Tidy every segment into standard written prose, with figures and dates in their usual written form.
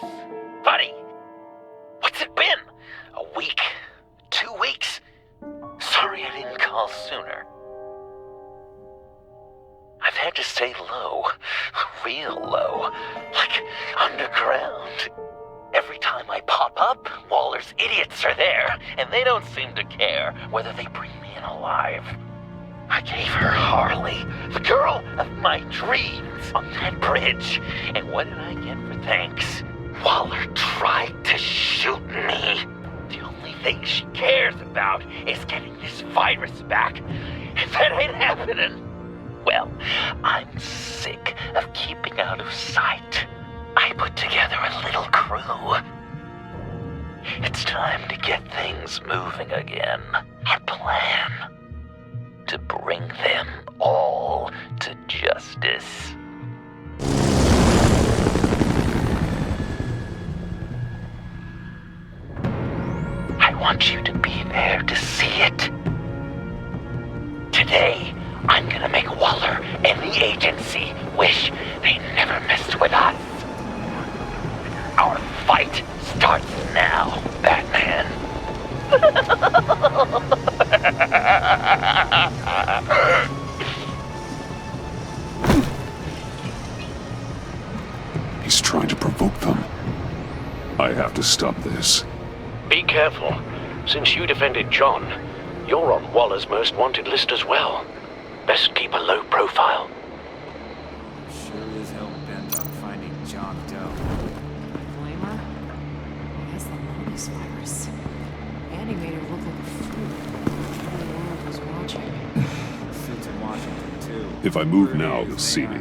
house. Buddy, what's it been? A week? 2 weeks? Sorry I didn't call sooner. I've had to stay low, real low, like underground. Every time I pop up, Waller's idiots are there, and they don't seem to care whether they bring me in alive. I gave her Harley, the girl of my dreams, on that bridge, and what did I get for thanks? Waller tried to shoot me. The only thing she cares about is getting this virus back, and that ain't happening. Well, I'm sick of keeping out of sight. I put together a little crew. It's time to get things moving again. A plan to bring them all to justice. I want you to be there to see it. Today, I'm gonna make Waller and the agency wish they never messed with us. Our fight starts now, Batman. He's trying to provoke them. I have to stop this. Be careful. Since you defended John, you're on Waller's most wanted list as well. Best keep a low profile. Sure is hell bent on finding John Doe. Blame her? He has the longest virus. And he made her look like a fool. The world was watching. Suits in Washington, too. If I move now, you'll see me.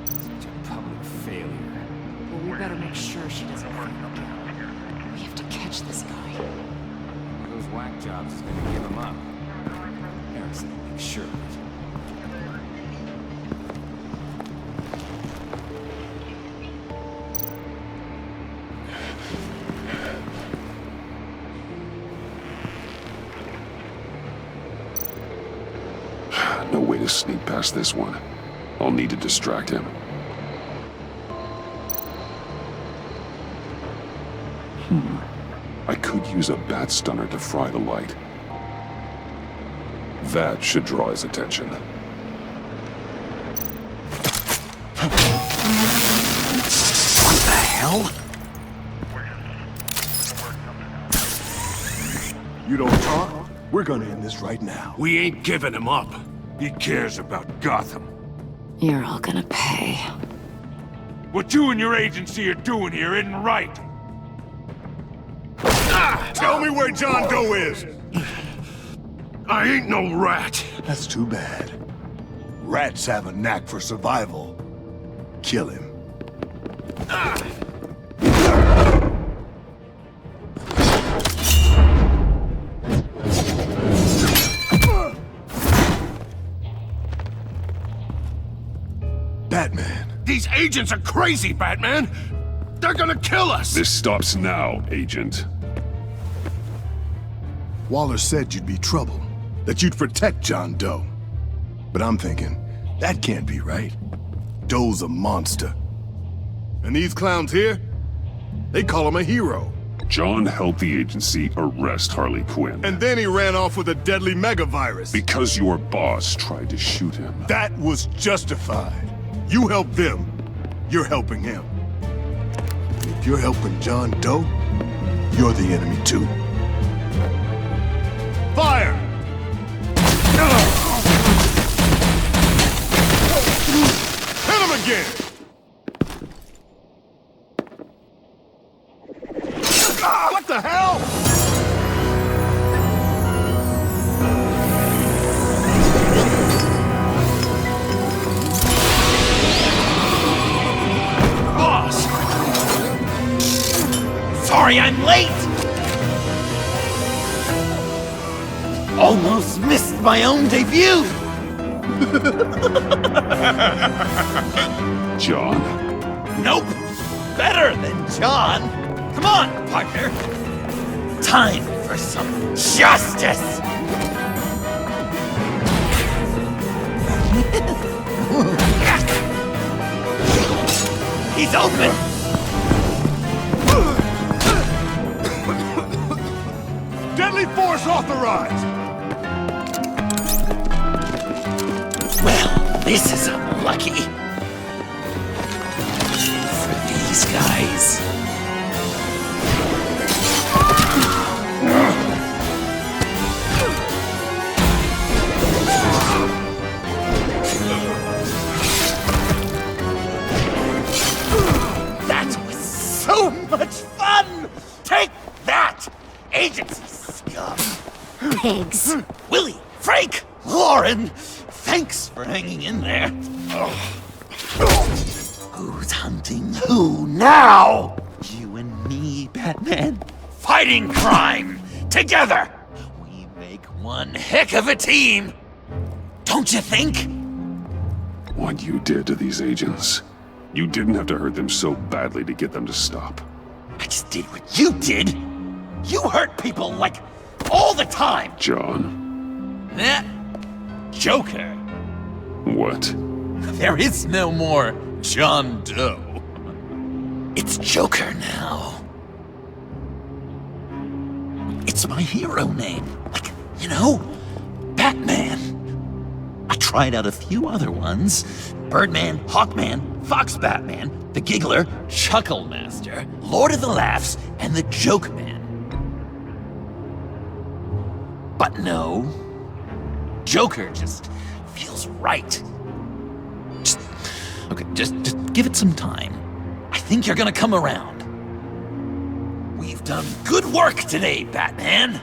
Such a public failure. Well, we better make sure she doesn't find again. We have to catch this guy. One of those whack jobs is gonna give him up. Harrison will make sure of it. No way to sneak past this one. I'll need to distract him. I could use a bat stunner to fry the light. That should draw his attention. What the hell? You don't talk? We're gonna end this right now. We ain't giving him up. He cares about Gotham. You're all gonna pay. What you and your agency are doing here isn't right. Tell me where John Doe is! I ain't no rat. That's too bad. Rats have a knack for survival. Kill him. Batman. These agents are crazy, Batman. They're gonna kill us. This stops now, Agent. Waller said you'd be trouble, that you'd protect John Doe. But I'm thinking, that can't be right. Doe's a monster. And these clowns here, they call him a hero. John helped the agency arrest Harley Quinn. And then he ran off with a deadly megavirus. Because your boss tried to shoot him. That was justified. You helped them, you're helping him. If you're helping John Doe, you're the enemy too. Fire! Hit him again! What the hell? Boss! Sorry I'm late! Almost missed my own debut! John? Nope! Better than John! Come on, partner! Time for some justice! He's open! Deadly force authorized! Well, this is unlucky. For these guys. That was so much fun! Take that, agency scum! Pigs. Willie, Frank, Lauren, thanks for hanging in there. Who's hunting who now? You and me, Batman. Fighting crime together. We make one heck of a team. Don't you think? What you did to these agents. You didn't have to hurt them so badly to get them to stop. I just did what you did. You hurt people like all the time. John. Eh? Joker. What? There is no more John Doe. It's Joker now. It's my hero name. Like, you know, Batman. I tried out a few other ones. Birdman, Hawkman, Fox Batman, the Giggler, Chuckle Master, Lord of the Laughs, and the Joke Man. But no, Joker just feels right. Just give it some time. I think you're gonna come around. We've done good work today, Batman.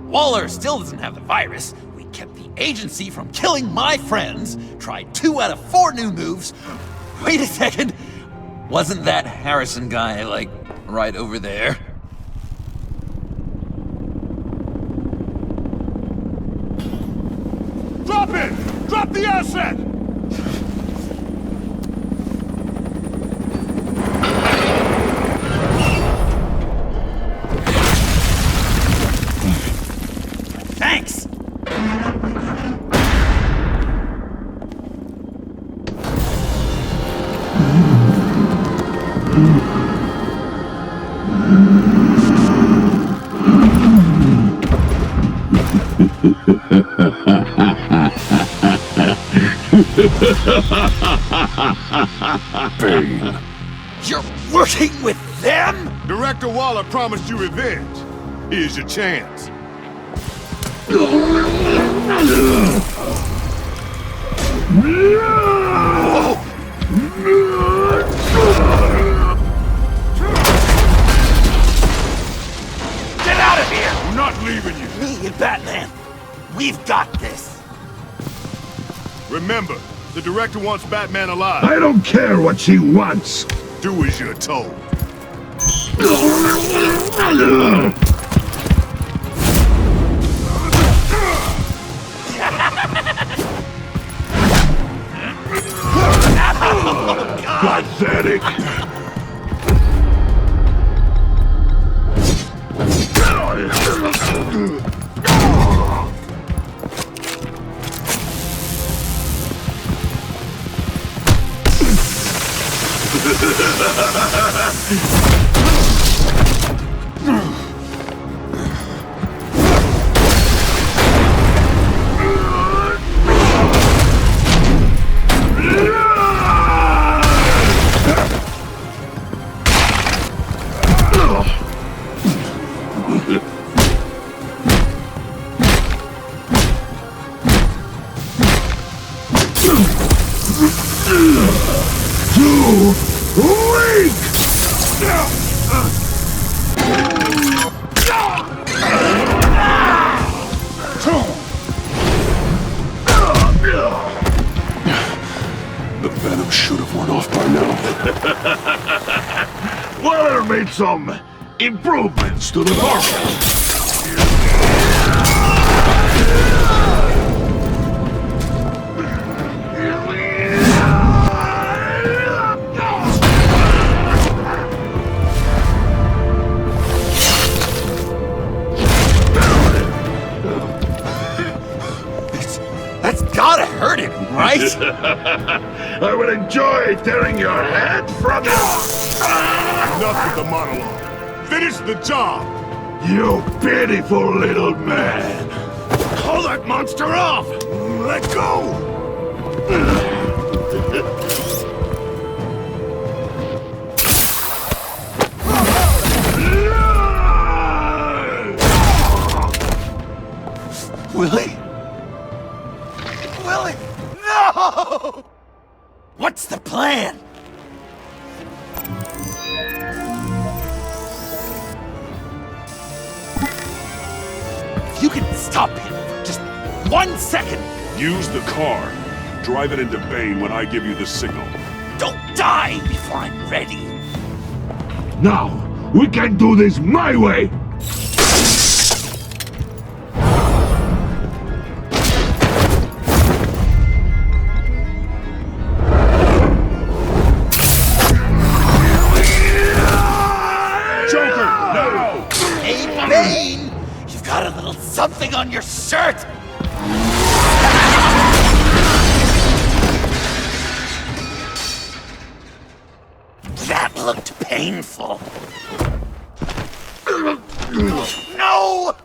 Waller still doesn't have the virus. We kept the agency from killing my friends. Tried 2 out of 4 new moves. Wait a second. Wasn't that Harrison guy, like, right over there? Drop it! Drop the asset! Thanks! Bane. You're working with them? Director Waller promised you revenge. Here's your chance. Get out of here! I'm not leaving you. Me and Batman, we've got this. Remember, the director wants Batman alive. I don't care what she wants. Do as you're told. Pathetic. The venom should have worn off by now. Waller made some improvements to the formula. That's gotta hurt him, right? I would enjoy tearing your head from you. Enough with the monologue. Finish the job. You pitiful little man! Call that monster off! Let go! Willie? Willie! No! What's the plan? If you can stop him for just 1 second, Use the car. Drive it into Bane when I give you the signal. don't die before I'm ready. Now, we can do this my way! Joker, now! Hey, Bane! You've got a little something on your shirt! That looked painful. No!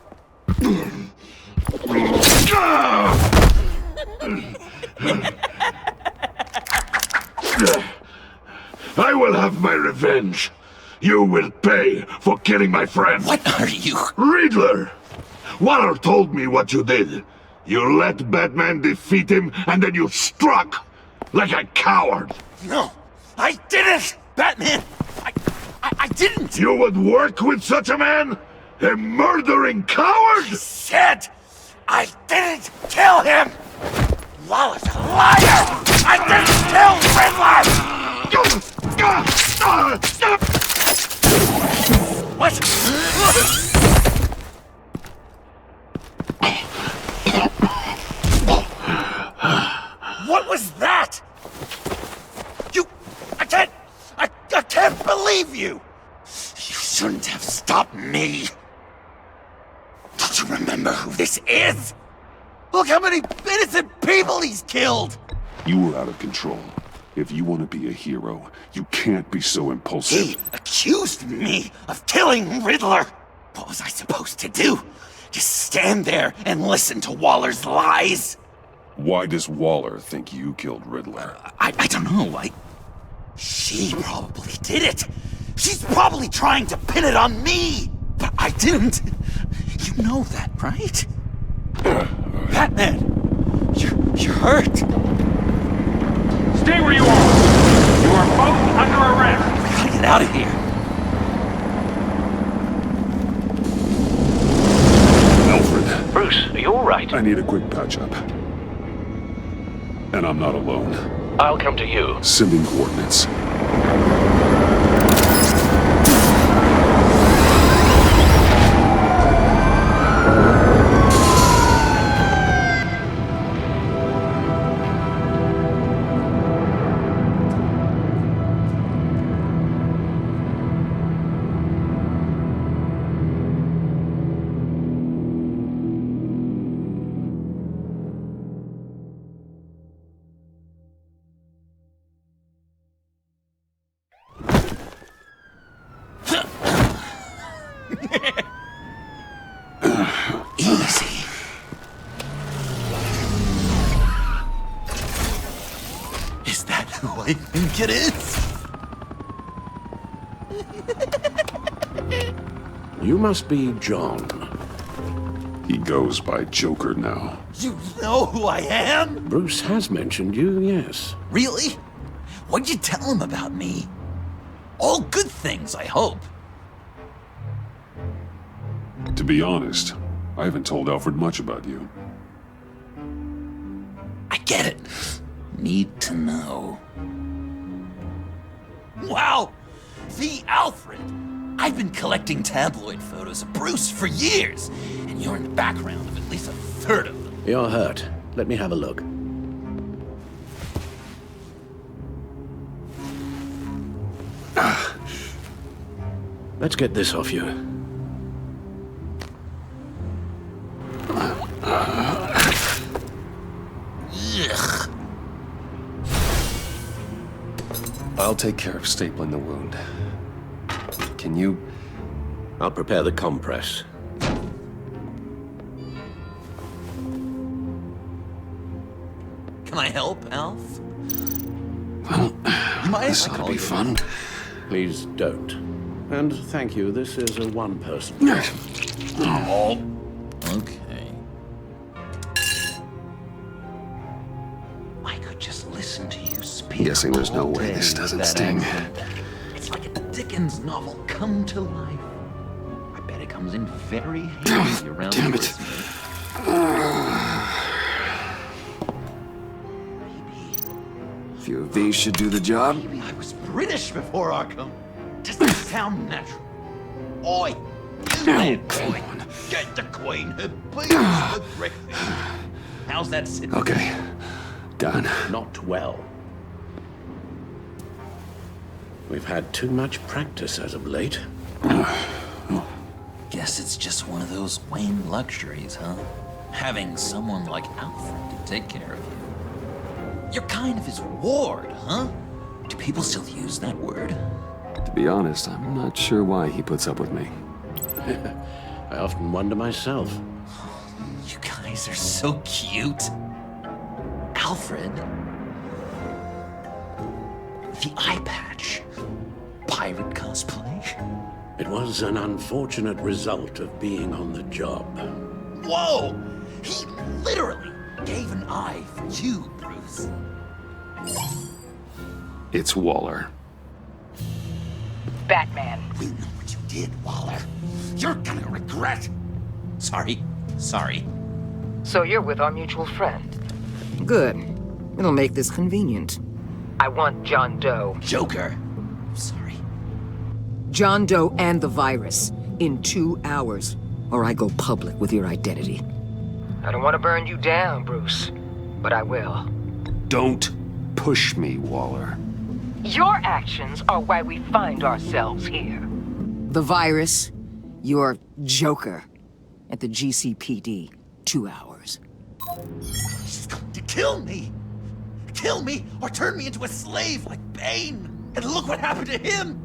I will have my revenge. You will pay for killing my friend. What are you? Riddler! Waller told me what you did. You let Batman defeat him, and then you struck like a coward. No, I didn't! Batman! I didn't! You would work with such a man? A murdering coward? I said I didn't kill him! Waller's a liar! I didn't kill Riddler! What? What was that? I can't believe you! You shouldn't have stopped me. Don't you remember who this is? Look how many innocent people he's killed! You were out of control. If you want to be a hero, you can't be so impulsive. He accused me of killing Riddler. What was I supposed to do? Just stand there and listen to Waller's lies? Why does Waller think you killed Riddler? I don't know. She probably did it. She's probably trying to pin it on me. But I didn't. You know that, right? Batman, you're hurt. Stay where you are! You are both under arrest! We gotta get out of here. Alfred, Bruce, are you all right? I need a quick patch-up. And I'm not alone. I'll come to you. Sending coordinates. Easy. Is that who I think it is? You must be John. He goes by Joker now. You know who I am? Bruce has mentioned you, yes. Really? What'd you tell him about me? All good things, I hope. To be honest, I haven't told Alfred much about you. I get it. Need to know. Wow! The Alfred! I've been collecting tabloid photos of Bruce for years, and you're in the background of at least a third of them. You're hurt. Let me have a look. Let's get this off you. Ugh. I'll take care of stapling the wound. Can you I'll prepare the compress. Can I help, Alf? Well, this ought to be fun. Please don't. And thank you, this is a one-person. Oh. Okay. I could just listen to you speak. Guessing there's no all way day this doesn't with that sting. accent. It's like a Dickens novel come to life. I bet it comes in very handy around Damn it. Christmas. A few of these should do the job. Maybe I was British before Arkham. Does that sound natural? Oi! You there, come boy. on. Get the Queen her beans for breakfast. How's that sitting? Okay, done. Not well. We've had too much practice as of late. Guess it's just one of those Wayne luxuries, huh? Having someone like Alfred to take care of you. You're kind of his ward, huh? Do people still use that word? To be honest, I'm not sure why he puts up with me. I often wonder myself. You guys are so cute. Alfred. The eye patch. Pirate cosplay. It was an unfortunate result of being on the job. Whoa! He literally gave an eye for you, Bruce. It's Waller. Batman. We know what you did, Waller. You're gonna regret. Sorry. So you're with our mutual friend. Good. It'll make this convenient. I want John Doe. Joker. Sorry. John Doe and the virus in 2 hours, or I go public with your identity. I don't want to burn you down, Bruce, but I will. Don't push me, Waller. Your actions are why we find ourselves here. The virus, your Joker, at the GCPD, 2 hours. She's going to kill me! Kill me or turn me into a slave like Bane! And look what happened to him!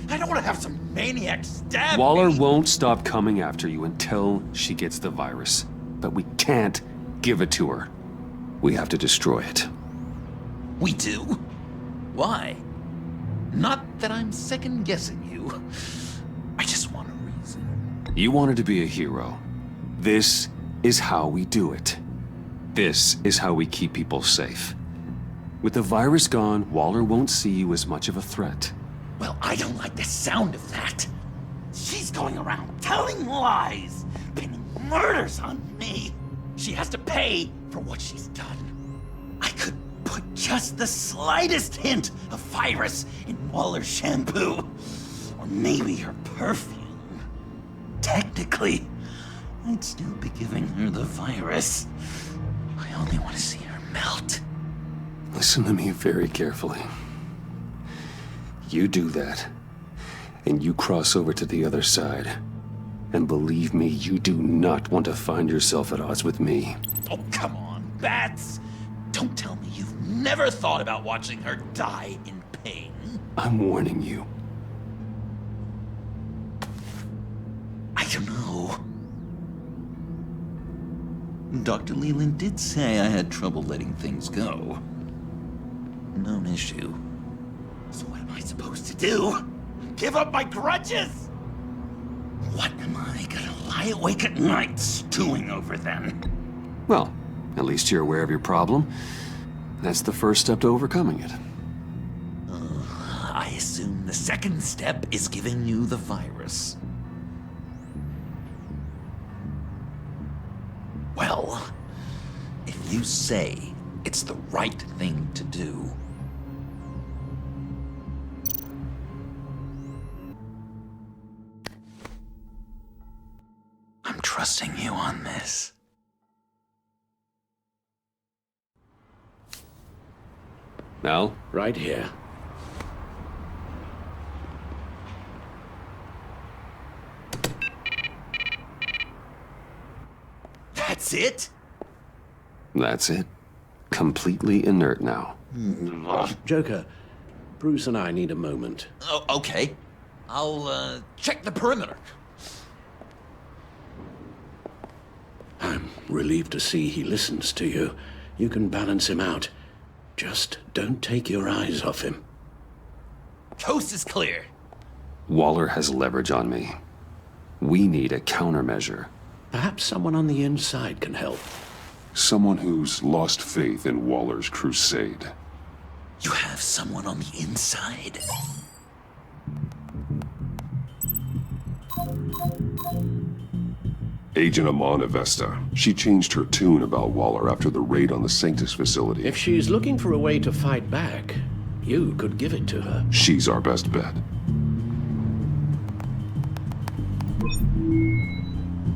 I don't want to have some maniac stab Waller me! won't stop coming after you until she gets the virus. But we can't give it to her. We have to destroy it. We do? Why? Not that I'm second-guessing you. I just want a reason. You wanted to be a hero. This is how we do it. This is how we keep people safe. With the virus gone, Waller won't see you as much of a threat. Well, I don't like the sound of that. She's going around telling lies, pinning murders on me. She has to pay for what she's done. I could put just the slightest hint of virus in Waller's shampoo. Or maybe her perfume. Technically, I'd still be giving her the virus. I only want to see her melt. Listen to me very carefully. You do that, and you cross over to the other side. And believe me, you do not want to find yourself at odds with me. Oh, come on, Bats! Don't tell me you've never thought about watching her die in pain. I'm warning you. I don't know. Dr. Leland did say I had trouble letting things go. Known issue. So what am I supposed to do? Give up my grudges? What am I gonna lie awake at night stewing over then? Well, at least you're aware of your problem. That's the first step to overcoming it. I assume the second step is giving you the virus. Well, if you say it's the right thing to do, I'm trusting you on this. Now? Right here. That's it? That's it. Completely inert now. Joker, Bruce and I need a moment. Oh, okay. I'll check the perimeter. relieved to see he listens to you. You can balance him out. Just don't take your eyes off him. Coast is clear. Waller has leverage on me. We need a countermeasure. Perhaps someone on the inside can help. Someone who's lost faith in Waller's crusade. You have someone on the inside? Agent Amana Vesta. She changed her tune about Waller after the raid on the Sanctus facility. If she's looking for a way to fight back, you could give it to her. She's our best bet.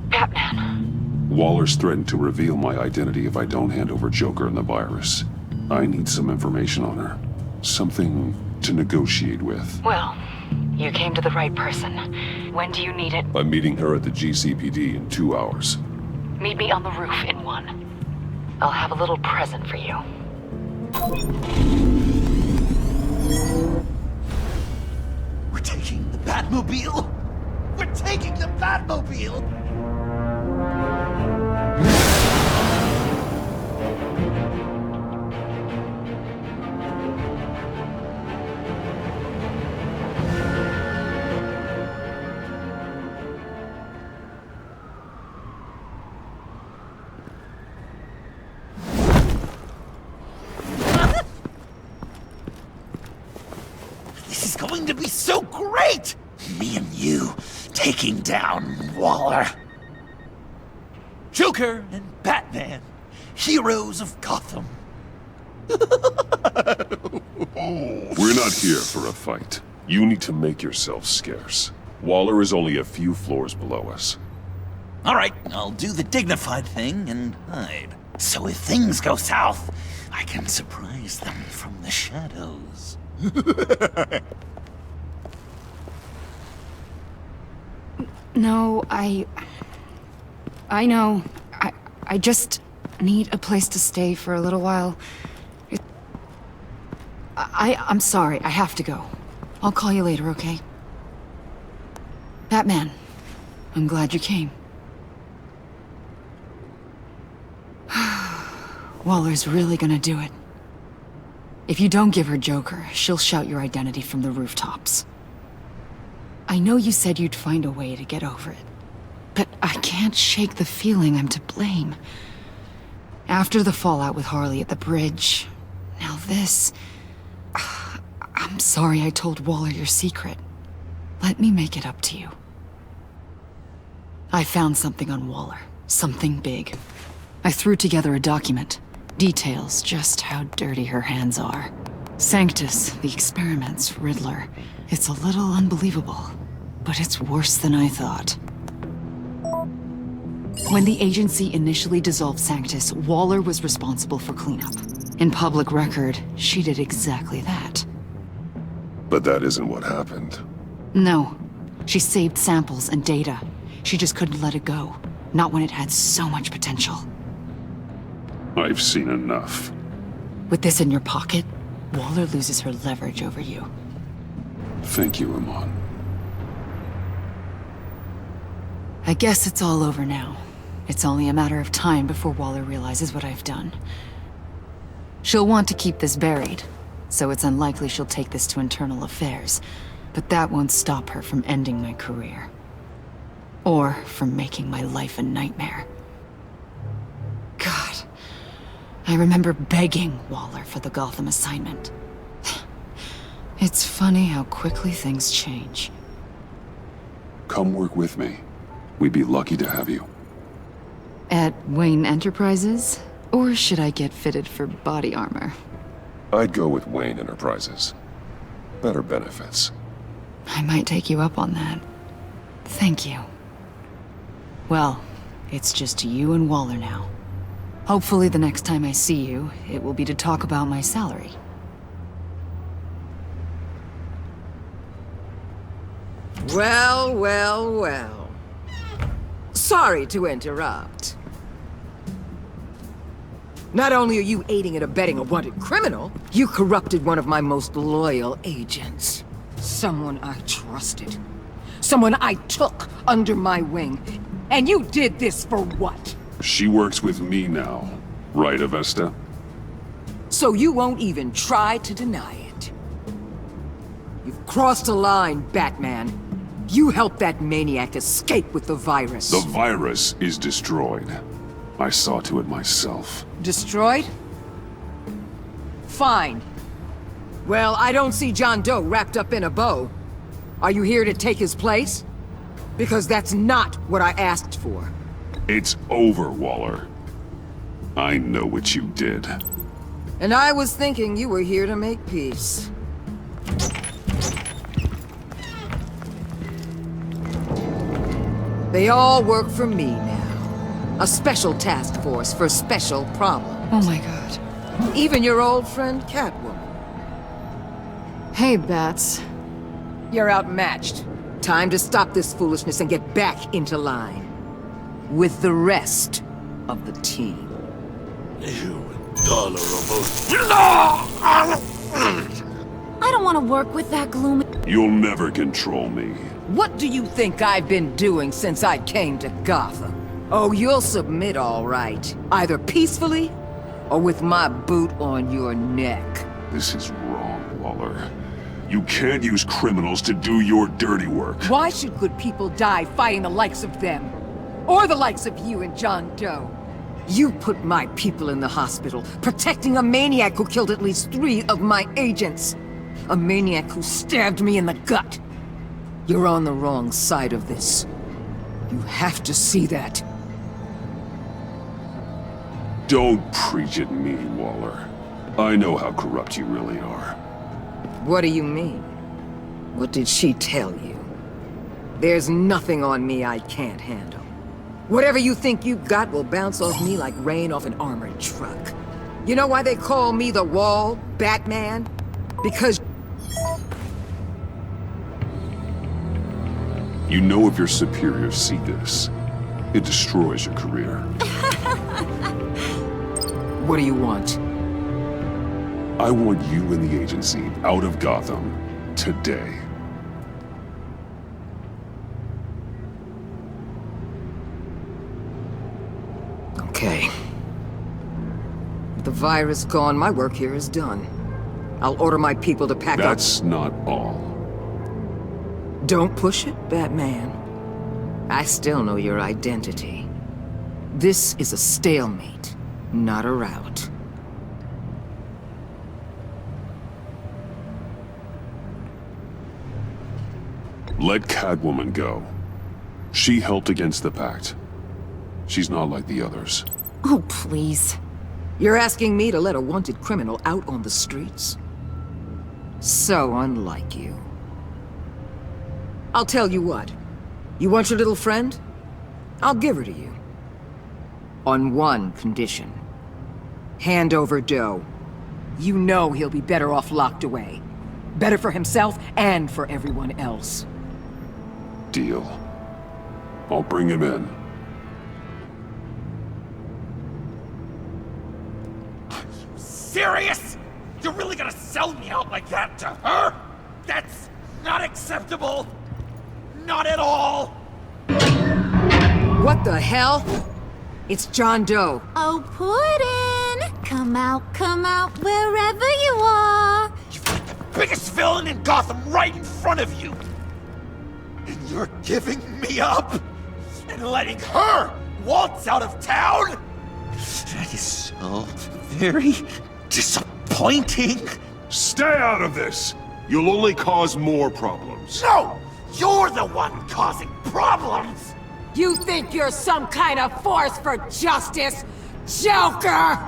Batman. Waller's threatened to reveal my identity if I don't hand over Joker and the virus. I need some information on her. Something to negotiate with. Well, you came to the right person. When do you need it? I'm meeting her at the GCPD in 2 hours. Meet me on the roof in 1. I'll have a little present for you. We're taking the Batmobile? We're taking the Batmobile! This is going to be so great! Me and you taking down Waller. Joker and Batman, heroes of Gotham. We're not here for a fight. You need to make yourself scarce. Waller is only a few floors below us. All right, I'll do the dignified thing and hide. So if things go south, I can surprise them from the shadows. No, I know. I just need a place to stay for a little while. I'm sorry, I have to go. I'll call you later, okay? Batman, I'm glad you came. Waller's really gonna do it. If you don't give her Joker, she'll shout your identity from the rooftops. I know you said you'd find a way to get over it, but I can't shake the feeling I'm to blame. After the fallout with Harley at the bridge, now this... I'm sorry I told Waller your secret. Let me make it up to you. I found something on Waller. Something big. I threw together a document. Details just how dirty her hands are. Sanctus, the experiments, Riddler. It's a little unbelievable, but it's worse than I thought. When the agency initially dissolved Sanctus, Waller was responsible for cleanup. In public record, she did exactly that. But that isn't what happened. No. She saved samples and data. She just couldn't let it go. Not when it had so much potential. I've seen enough. With this in your pocket, Waller loses her leverage over you. Thank you, Amon. I guess it's all over now. It's only a matter of time before Waller realizes what I've done. She'll want to keep this buried, so it's unlikely she'll take this to internal affairs, but that won't stop her from ending my career. Or from making my life a nightmare. God, I remember begging Waller for the Gotham assignment. It's funny how quickly things change. Come work with me. We'd be lucky to have you. At Wayne Enterprises? Or should I get fitted for body armor? I'd go with Wayne Enterprises. Better benefits. I might take you up on that. Thank you. Well, it's just you and Waller now. Hopefully the next time I see you, it will be to talk about my salary. Well, well, well. Sorry to interrupt. Not only are you aiding and abetting a wanted criminal, you corrupted one of my most loyal agents. Someone I trusted. Someone I took under my wing. And you did this for what? She works with me now, right, Avesta? So you won't even try to deny it. You've crossed a line, Batman. You helped that maniac escape with the virus. The virus is destroyed. I saw to it myself. Destroyed? Fine. Well, I don't see John Doe wrapped up in a bow. Are you here to take his place? Because that's not what I asked for. It's over, Waller. I know what you did. And I was thinking you were here to make peace. They all work for me now. A special task force for special problems. Oh my god. Even your old friend Catwoman. Hey, Bats. You're outmatched. Time to stop this foolishness and get back into line. With the rest of the team. You intolerable... I don't want to work with that gloomy... You'll never control me. What do you think I've been doing since I came to Gotham? Oh, you'll submit all right. Either peacefully, or with my boot on your neck. This is wrong, Waller. You can't use criminals to do your dirty work. Why should good people die fighting the likes of them? Or the likes of you and John Doe? You put my people in the hospital, protecting a maniac who killed at least 3 of my agents. A maniac who stabbed me in the gut. You're on the wrong side of this. You have to see that. Don't preach at me, Waller. I know how corrupt you really are. What do you mean? What did she tell you? There's nothing on me I can't handle. Whatever you think you've got will bounce off me like rain off an armored truck. You know why they call me the Wall, Batman? Because... You know if your superiors see this, it destroys your career. What do you want? I want you and the agency out of Gotham today. Okay. With the virus gone, my work here is done. I'll order my people to pack up... That's not all. Don't push it, Batman. I still know your identity. This is a stalemate, not a rout. Let Catwoman go. She helped against the Pact. She's not like the others. Oh, please. You're asking me to let a wanted criminal out on the streets? So unlike you. I'll tell you what. You want your little friend? I'll give her to you. On one condition. Hand over Doe. You know he'll be better off locked away. Better for himself and for everyone else. Deal. I'll bring him in. Serious? You're really gonna sell me out like that to her? That's not acceptable. Not at all. What the hell? It's John Doe. Oh, Puddin'! Come out, wherever you are. You've got the biggest villain in Gotham right in front of you. And you're giving me up? And letting her waltz out of town? That is so very disappointing. Stay out of this! You'll only cause more problems. No! You're the one causing problems! You think you're some kind of force for justice, Joker?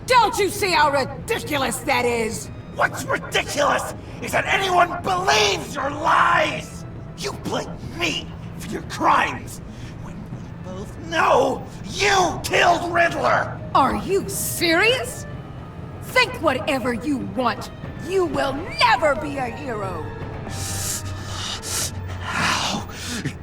Don't you see how ridiculous that is? What's ridiculous is that anyone believes your lies! You blame me for your crimes, when we both know you killed Riddler! Are you serious? Think whatever you want. You will never be a hero. How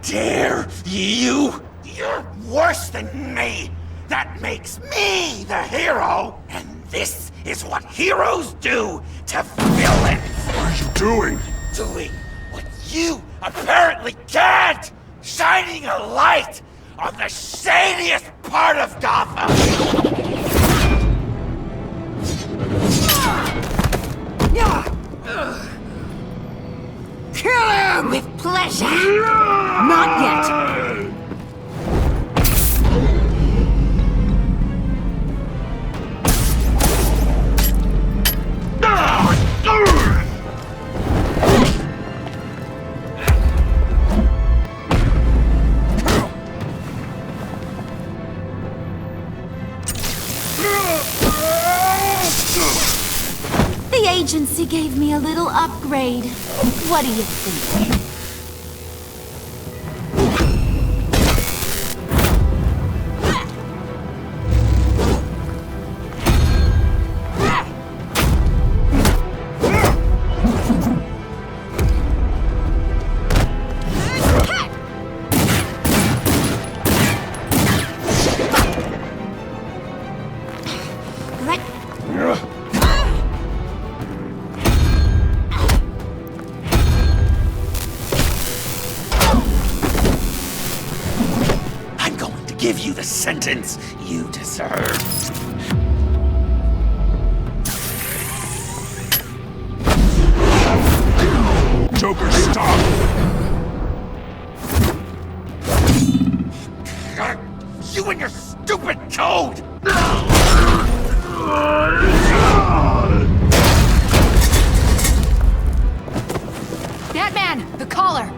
dare you? You're worse than me! That makes me the hero! And this is what heroes do to villains! What are you doing? Doing what you apparently can't! Shining a light are the shadiest part of Gotham! Kill him! With pleasure! Not yet! The agency gave me a little upgrade. What do you think? Give you the sentence you deserve. Joker, stop! You and your stupid code! Batman, the collar!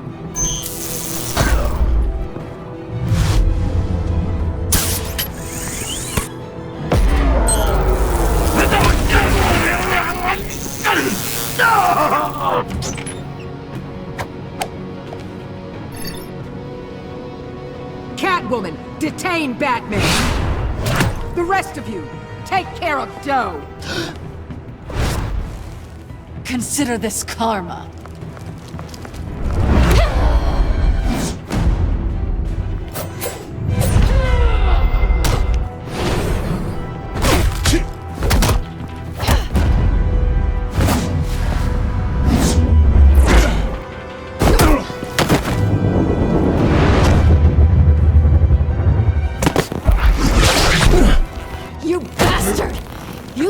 Catwoman, detain Batman! The rest of you, take care of Doe! Consider this karma.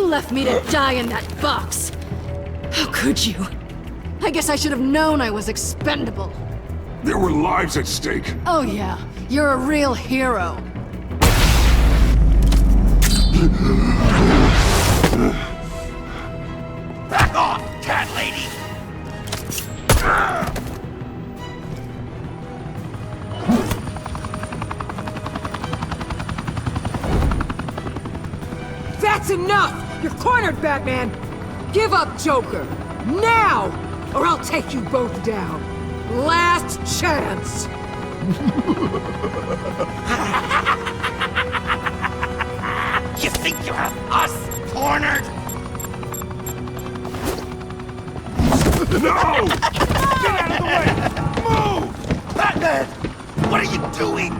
Left me to die in that box. How could you? I guess I should have known I was expendable. There were lives at stake. Oh yeah, you're a real hero. Back off, cat lady! That's enough! You're cornered, Batman! Give up Joker! Now! Or I'll take you both down! Last chance! You think you have us cornered? No! Get out of the way! Move! Batman! What are you doing?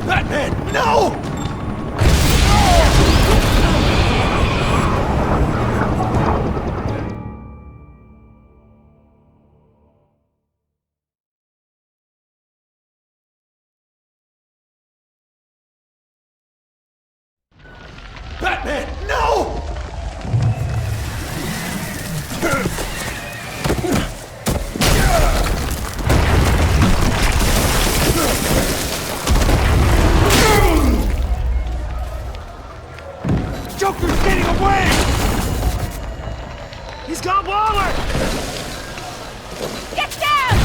Batman, no! Batman, no! Joker's getting away! He's got Waller! Get down!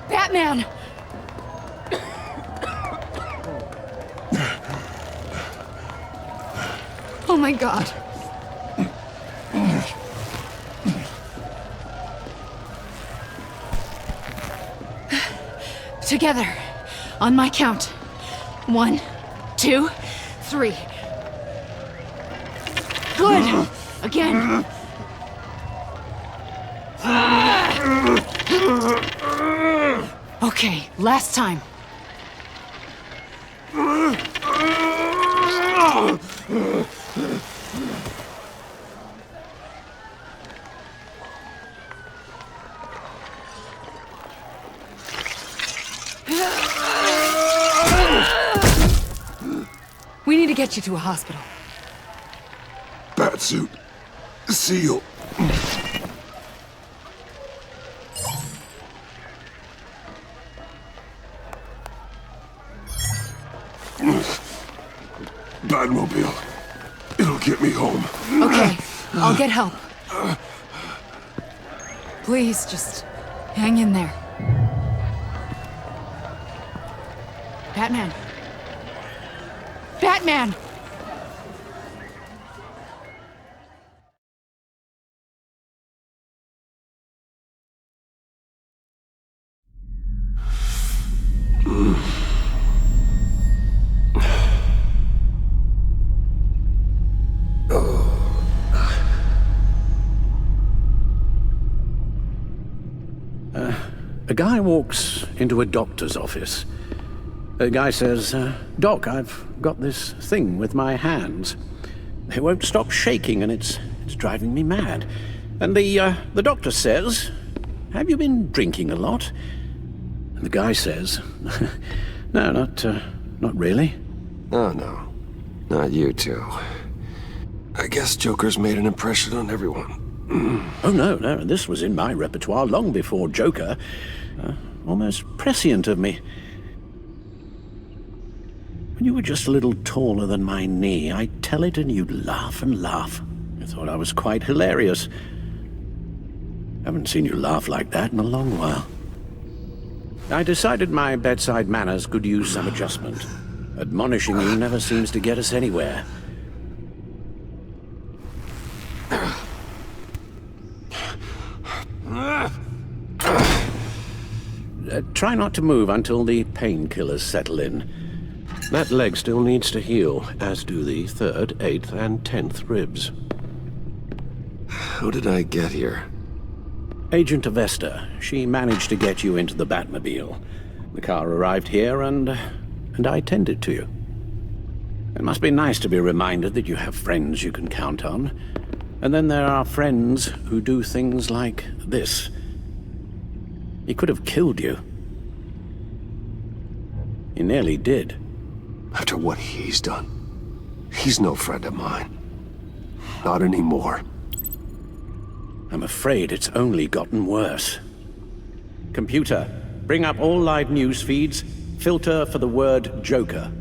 Batman! my God. Together. On my count. 1, 2, 3. Good. Again. Okay, last time. We need to get you to a hospital. Batsuit. Seal. Batmobile. It'll get me home. Okay, I'll get help. Please, just hang in there. Batman. Batman! A guy walks into a doctor's office. The guy says, Doc, I've got this thing with my hands. They won't stop shaking and it's driving me mad. And the doctor says, have you been drinking a lot? And the guy says, no, not really. Oh, no. Not you two. I guess Joker's made an impression on everyone. Oh, no, this was in my repertoire long before Joker. Almost prescient of me. When you were just a little taller than my knee, I'd tell it and you'd laugh and laugh. I thought I was quite hilarious. Haven't seen you laugh like that in a long while. I decided my bedside manners could use some adjustment. Admonishing you never seems to get us anywhere. Try not to move until the painkillers settle in. That leg still needs to heal, as do the 3rd, 8th, and 10th ribs. How did I get here? Agent Avesta. She managed to get you into the Batmobile. The car arrived here, and I tended to you. It must be nice to be reminded that you have friends you can count on. And then there are friends who do things like this. He could have killed you. He nearly did. After what he's done, he's no friend of mine. Not anymore. I'm afraid it's only gotten worse. Computer, bring up all live news feeds. Filter for the word Joker.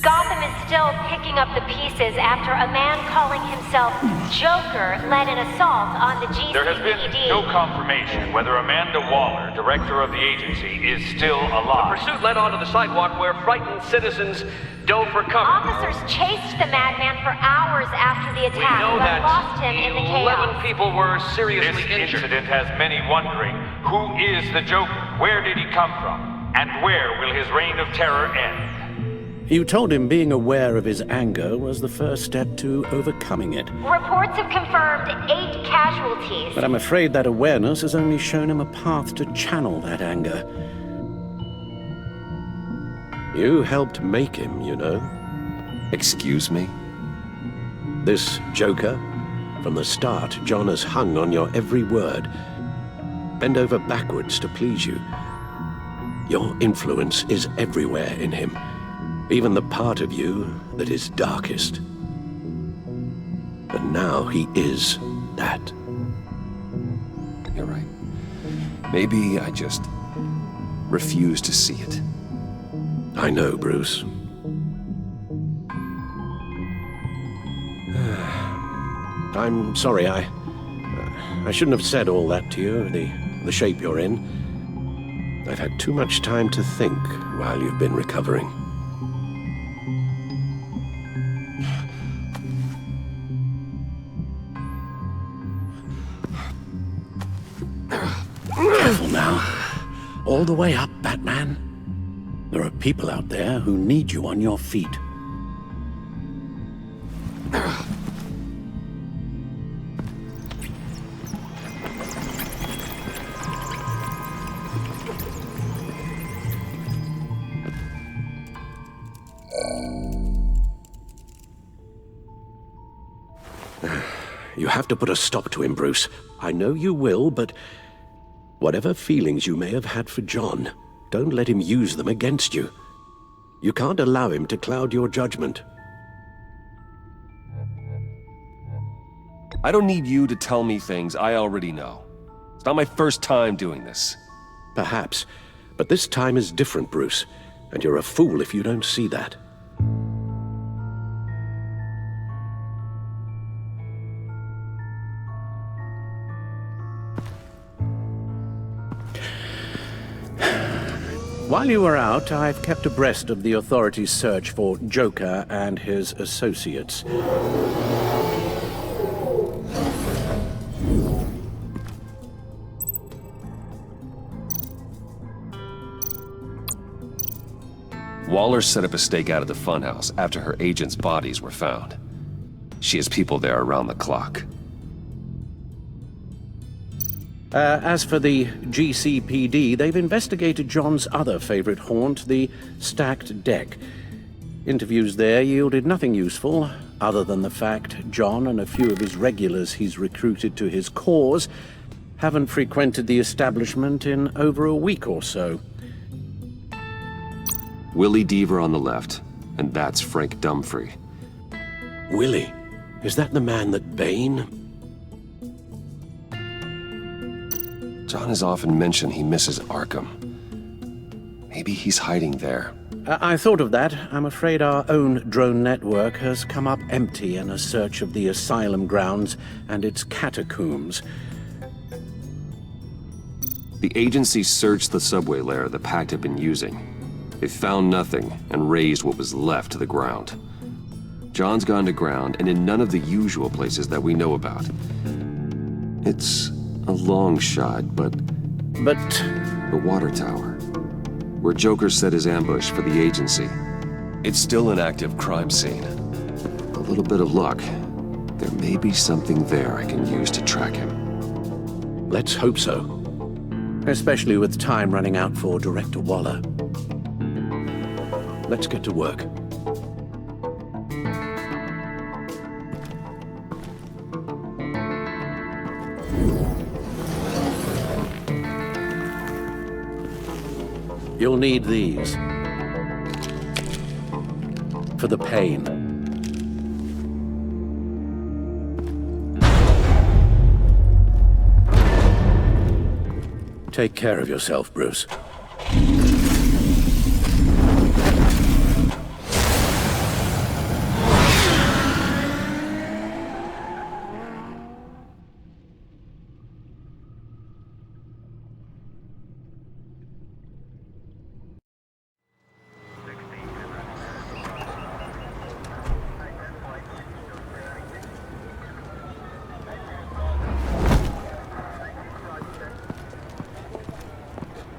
Gotham is still picking up the pieces after a man calling himself Joker led an assault on the GCPD. There has been no confirmation whether Amanda Waller, director of the agency, is still alive. The pursuit led onto the sidewalk where frightened citizens dove for cover. Officers chased the madman for hours after the We attack, know but that lost him in the 11 chaos. people were seriously This injured. incident has many wondering, who is the Joker? Where did he come from? And where will his reign of terror end? You told him being aware of his anger was the first step to overcoming it. Reports have confirmed 8 casualties. But I'm afraid that awareness has only shown him a path to channel that anger. You helped make him, you know. Excuse me? This Joker, from the start, John has hung on your every word. Bend over backwards to please you. Your influence is everywhere in him. Even the part of you that is darkest. And now he is that. You're right. Maybe I just refuse to see it. I know, Bruce. I'm sorry, I shouldn't have said all that to you, the shape you're in. I've had too much time to think while you've been recovering. Careful now. All the way up, Batman. There are people out there who need you on your feet. You have to put a stop to him, Bruce. I know you will, but whatever feelings you may have had for John, don't let him use them against you. You can't allow him to cloud your judgment. I don't need you to tell me things I already know. It's not my first time doing this. Perhaps, but this time is different, Bruce, and you're a fool if you don't see that. While you were out, I've kept abreast of the authorities' search for Joker and his associates. Waller set up a stakeout at the funhouse after her agents' bodies were found. She has people there around the clock. As for the GCPD, they've investigated John's other favorite haunt, the stacked deck. Interviews there yielded nothing useful, other than the fact John and a few of his regulars he's recruited to his cause haven't frequented the establishment in over a week or so. Willie Deaver on the left, and that's Frank Dumfrey. Willie? Is that the man that Bane... John has often mentioned he misses Arkham. Maybe he's hiding there. I thought of that. I'm afraid our own drone network has come up empty in a search of the asylum grounds and its catacombs. The agency searched the subway lair the Pact had been using. They found nothing and razed what was left to the ground. John's gone to ground and in none of the usual places that we know about. It's a long shot, but the water tower, where Joker set his ambush for the agency. It's still an active crime scene. A little bit of luck, there may be something there I can use to track him. Let's hope so. Especially with time running out for Director Waller. Let's get to work. You'll need these. For the pain. Take care of yourself, Bruce.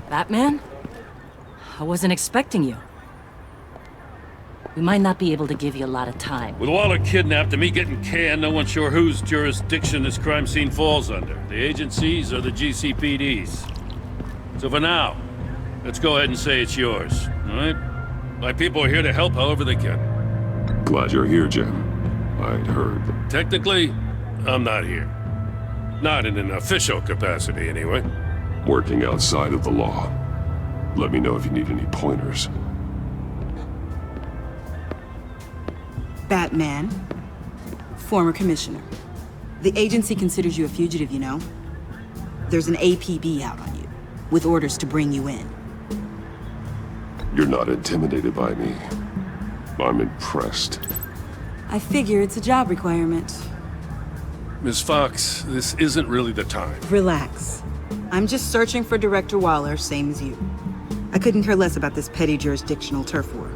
Batman? I wasn't expecting you. We might not be able to give you a lot of time. With Waller kidnapped and me getting canned, no one's sure whose jurisdiction this crime scene falls under. The agencies or the GCPD's. So for now, let's go ahead and say it's yours, all right? My people are here to help however they can. Glad you're here, Jim. I'd heard. Technically, I'm not here. Not in an official capacity, anyway. Working outside of the law. Let me know if you need any pointers. Batman, former commissioner. The agency considers you a fugitive, you know. There's an APB out on you, with orders to bring you in. You're not intimidated by me. I'm impressed. I figure it's a job requirement. Miss Fox, this isn't really the time. Relax. I'm just searching for Director Waller, same as you. I couldn't care less about this petty jurisdictional turf war.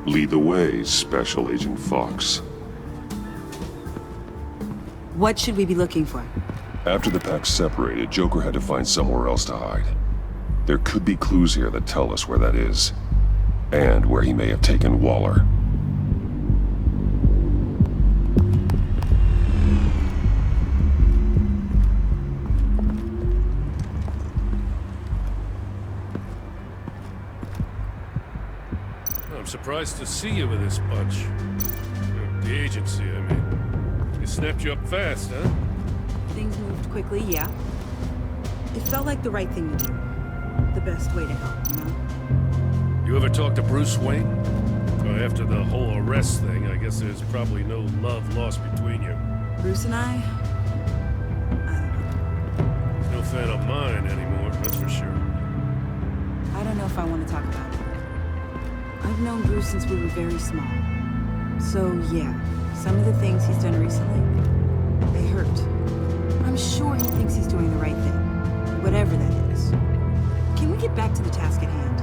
Lead the way, Special Agent Fox. What should we be looking for? After the pack separated, Joker had to find somewhere else to hide. There could be clues here that tell us where that is, and where he may have taken Waller. I'm surprised to see you with this bunch. The agency, I mean. They snapped you up fast, huh? Things moved quickly, yeah. It felt like the right thing to do. The best way to help, you know? You ever talk to Bruce Wayne? Well, after the whole arrest thing, I guess there's probably no love lost between you. Bruce and I He's no fan of mine anymore, that's for sure. I don't know if I want to talk about it. I've known Bruce since we were very small. So, yeah, some of the things he's done recently, they hurt. I'm sure he thinks he's doing the right thing, whatever that is. Can we get back to the task at hand?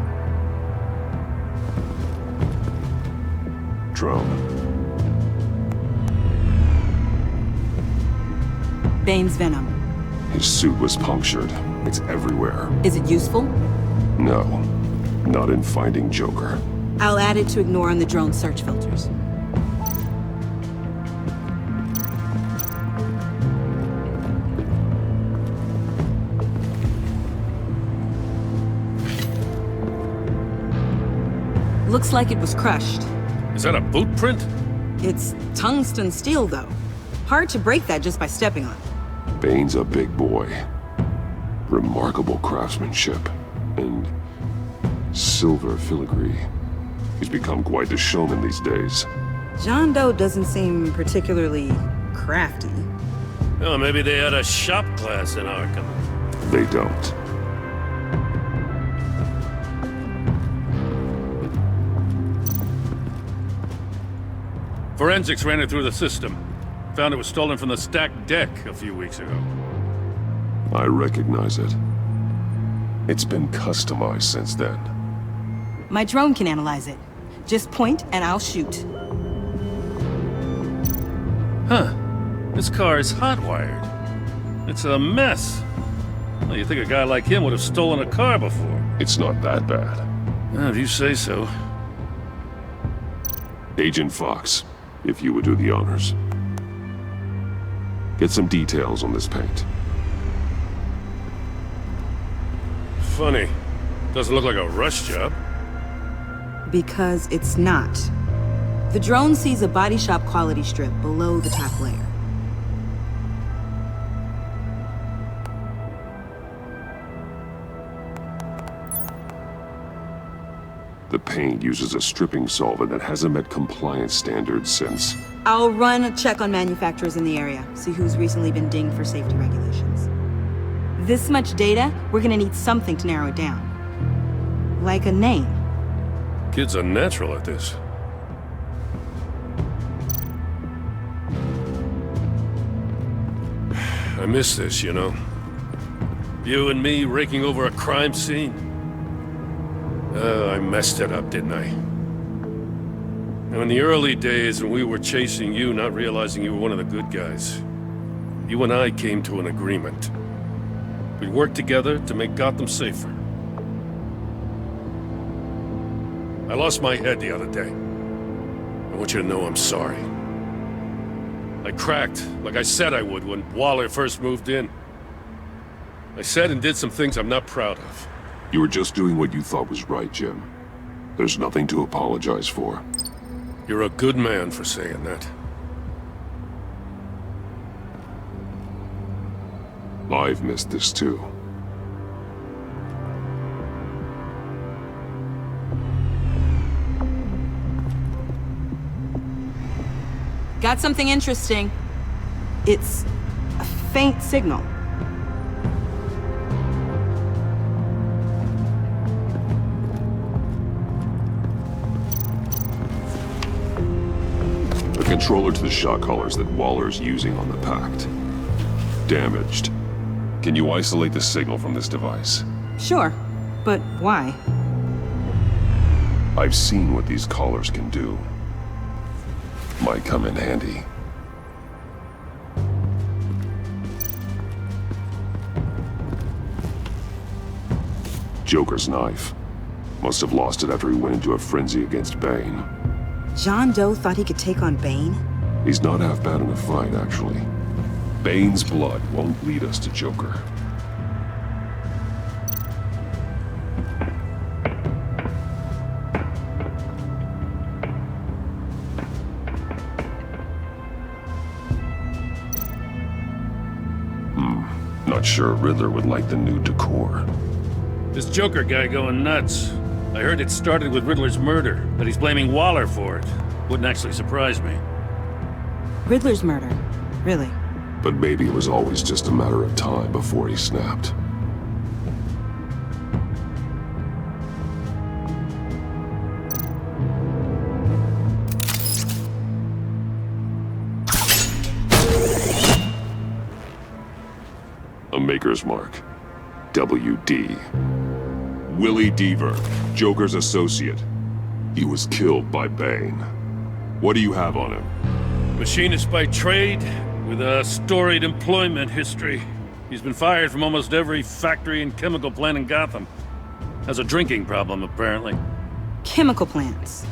Drone. Bane's venom. His suit was punctured. It's everywhere. Is it useful? No, not in finding Joker. I'll add it to ignore on the drone search filters. Looks like it was crushed. Is that a boot print? It's tungsten steel, though. Hard to break that just by stepping on it. Bane's a big boy. Remarkable craftsmanship. And silver filigree. He's become quite the showman these days. John Doe doesn't seem particularly crafty. Oh, maybe they had a shop class in Arkham. They don't. Forensics ran it through the system. Found it was stolen from the stacked deck a few weeks ago. I recognize it. It's been customized since then. My drone can analyze it. Just point and I'll shoot. Huh. This car is hot-wired. It's a mess. Well, you think a guy like him would have stolen a car before. It's not that bad. Well, if you say so. Agent Fox, if you would do the honors. Get some details on this paint. Funny. Doesn't look like a rush job. Because it's not. The drone sees a body shop quality strip below the top layer. The paint uses a stripping solvent that hasn't met compliance standards since. I'll run a check on manufacturers in the area, see who's recently been dinged for safety regulations. This much data, we're gonna need something to narrow it down. Like a name. Kid's a natural at this. I miss this, you know. You and me raking over a crime scene. I messed it up, didn't I? Now, in the early days when we were chasing you, not realizing you were one of the good guys, you and I came to an agreement. We'd work together to make Gotham safer. I lost my head the other day. I want you to know I'm sorry. I cracked, like I said I would when Waller first moved in. I said and did some things I'm not proud of. You were just doing what you thought was right, Jim. There's nothing to apologize for. You're a good man for saying that. I've missed this too. Got something interesting. It's a faint signal. A controller to the shot collars that Waller's using on the Pact. Damaged. Can you isolate the signal from this device? Sure, but why? I've seen what these collars can do. Might come in handy. Joker's knife. Must have lost it after he went into a frenzy against Bane. John Doe thought he could take on Bane? He's not half bad in a fight, actually. Bane's blood won't lead us to Joker. Not sure Riddler would like the new decor. This Joker guy going nuts. I heard it started with Riddler's murder, but he's blaming Waller for it. Wouldn't actually surprise me. Riddler's murder? Really? But maybe it was always just a matter of time before he snapped. A Maker's Mark. WD. Willie Deaver, Joker's associate. He was killed by Bane. What do you have on him? Machinist by trade, with a storied employment history. He's been fired from almost every factory and chemical plant in Gotham. Has a drinking problem, apparently. Chemical plants.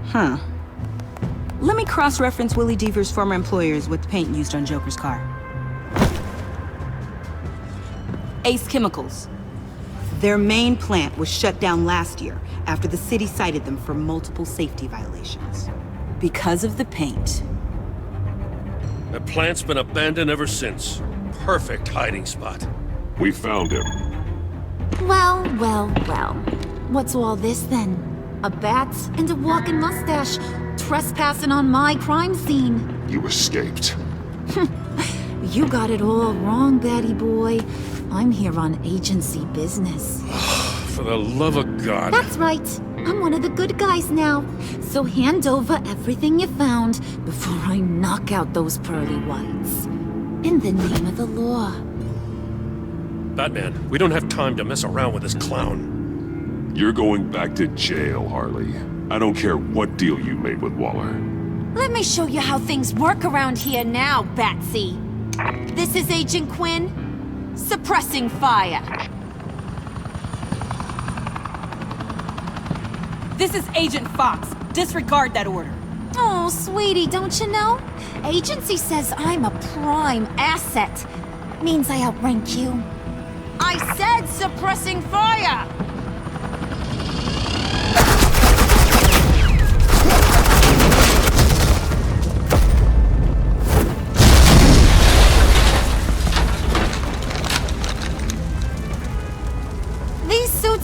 Huh. Let me cross-reference Willie Deaver's former employers with the paint used on Joker's car. Ace Chemicals. Their main plant was shut down last year after the city cited them for multiple safety violations. Because of the paint. That plant's been abandoned ever since. Perfect hiding spot. We found him. Well, well, well. What's all this then? A bat and a walking mustache trespassing on my crime scene. You escaped. You got it all wrong, Batty boy. I'm here on agency business. For the love of God. That's right. I'm one of the good guys now. So hand over everything you found before I knock out those pearly whites. In the name of the law. Batman, we don't have time to mess around with this clown. You're going back to jail, Harley. I don't care what deal you made with Waller. Let me show you how things work around here now, Batsy. This is Agent Quinn. Suppressing fire. This is Agent Fox. Disregard that order. Oh, sweetie, don't you know? Agency says I'm a prime asset. Means I outrank you. I said suppressing fire!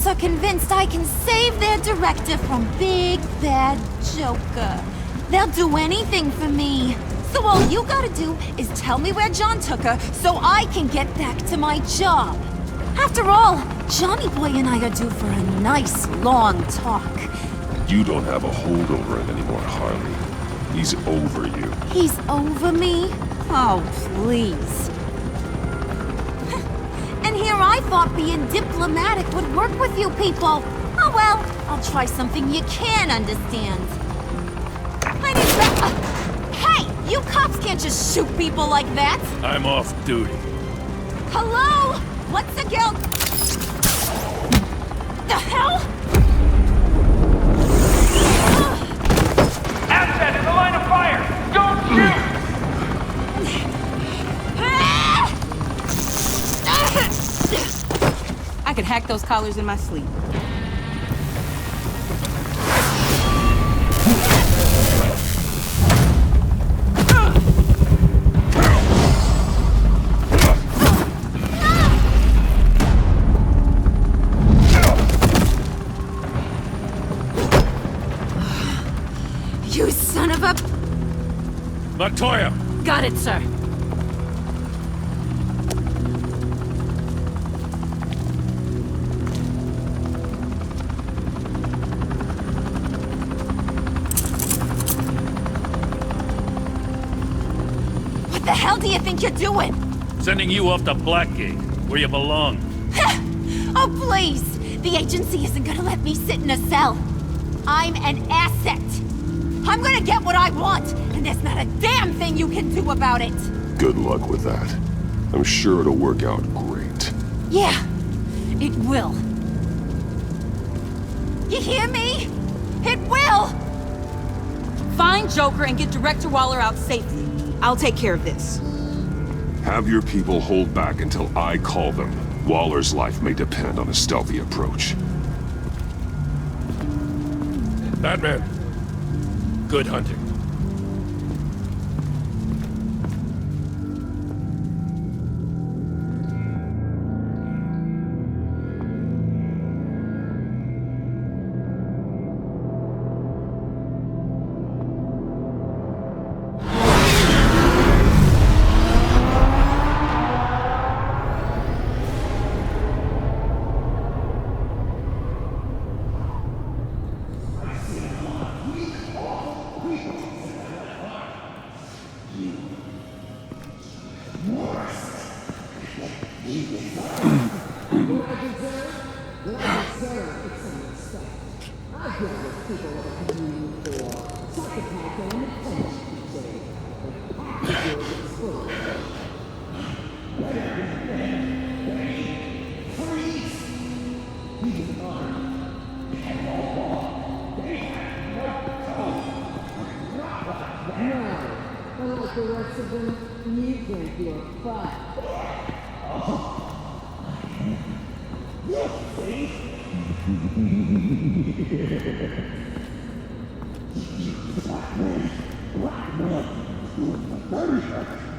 Are convinced I can save their director from Big Bad Joker. They'll do anything for me. So all you gotta do is tell me where John took her so I can get back to my job. After all, Johnny Boy and I are due for a nice long talk. You don't have a hold over him anymore, Harley. He's over you. He's over me? Oh, please. And here I thought being diplomatic would work with you people. Oh well, I'll try something you can understand. I need hey, you cops can't just shoot people like that. I'm off duty. Hello? What's the guilt? The hell? Asset in the line of fire! Don't shoot! I could hack those collars in my sleep. You son of a... Montoya! Got it, sir. What the hell do you think you're doing? Sending you off to Blackgate, where you belong. Oh, please! The agency isn't gonna let me sit in a cell. I'm an asset. I'm gonna get what I want, and there's not a damn thing you can do about it. Good luck with that. I'm sure it'll work out great. Yeah, it will. You hear me? It will! Find Joker and get Director Waller out safely. I'll take care of this. Have your people hold back until I call them. Waller's life may depend on a stealthy approach. Batman, good hunting.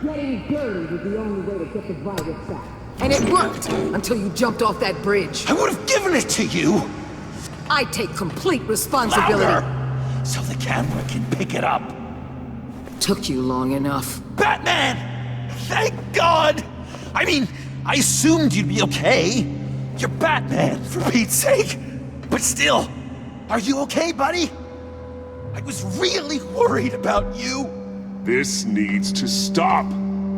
Getting dirty was the only way to get the virus back. And it worked until you jumped off that bridge. I would have given it to you! I take complete responsibility. Louder, so the camera can pick it up. Took you long enough. Batman! Thank God! I mean, I assumed you'd be okay. You're Batman, for Pete's sake. But still, are you okay, buddy? I was really worried about you. This needs to stop.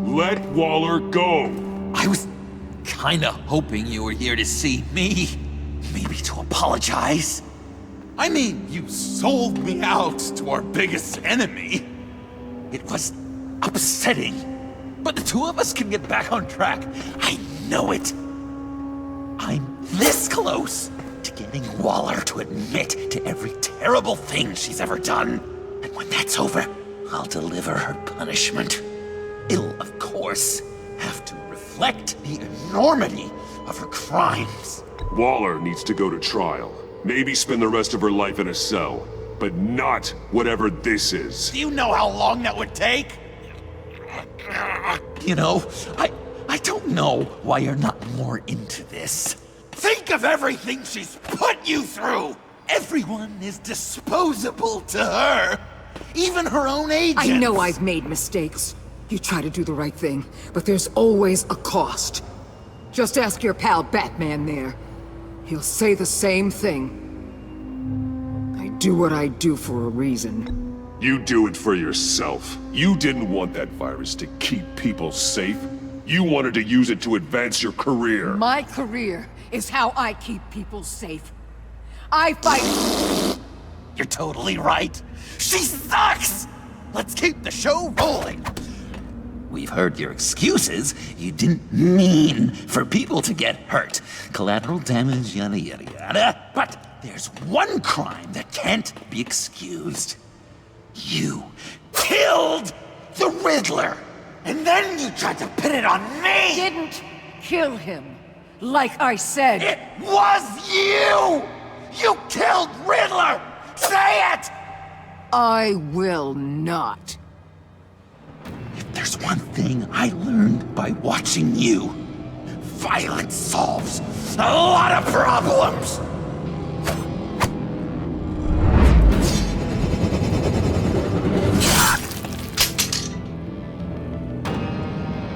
Let Waller go. I was kinda hoping you were here to see me. Maybe to apologize. I mean, you sold me out to our biggest enemy. It was upsetting. But the two of us can get back on track. I know it. I'm this close to getting Waller to admit to every terrible thing she's ever done. And when that's over, I'll deliver her punishment. It'll, of course, have to reflect the enormity of her crimes. Waller needs to go to trial. Maybe spend the rest of her life in a cell. But not whatever this is. Do you know how long that would take? You know, I don't know why you're not more into this. Think of everything she's put you through! Everyone is disposable to her. Even her own agents. I know I've made mistakes. You try to do the right thing, but there's always a cost. Just ask your pal Batman there. He'll say the same thing. I do what I do for a reason. You do it for yourself. You didn't want that virus to keep people safe. You wanted to use it to advance your career. My career is how I keep people safe. I fight... You're totally right. She sucks! Let's keep the show rolling. We've heard your excuses. You didn't mean for people to get hurt. Collateral damage, yada yada yada. But there's one crime that can't be excused. You killed the Riddler! And then you tried to pin it on me! Didn't kill him, like I said. It was you! You killed Riddler! Say it! I will not. If there's one thing I learned by watching you, violence solves a lot of problems!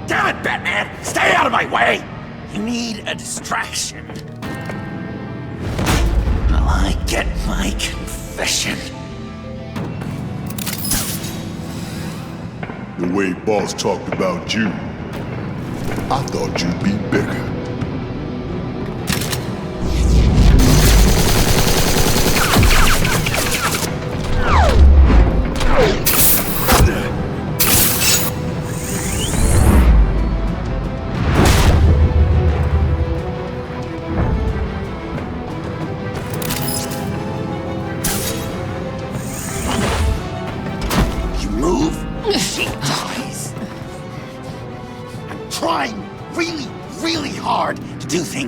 Damn it, Batman! Stay out of my way! You need a distraction. While I get my confession. The way Boss talked about you, I thought you'd be bigger.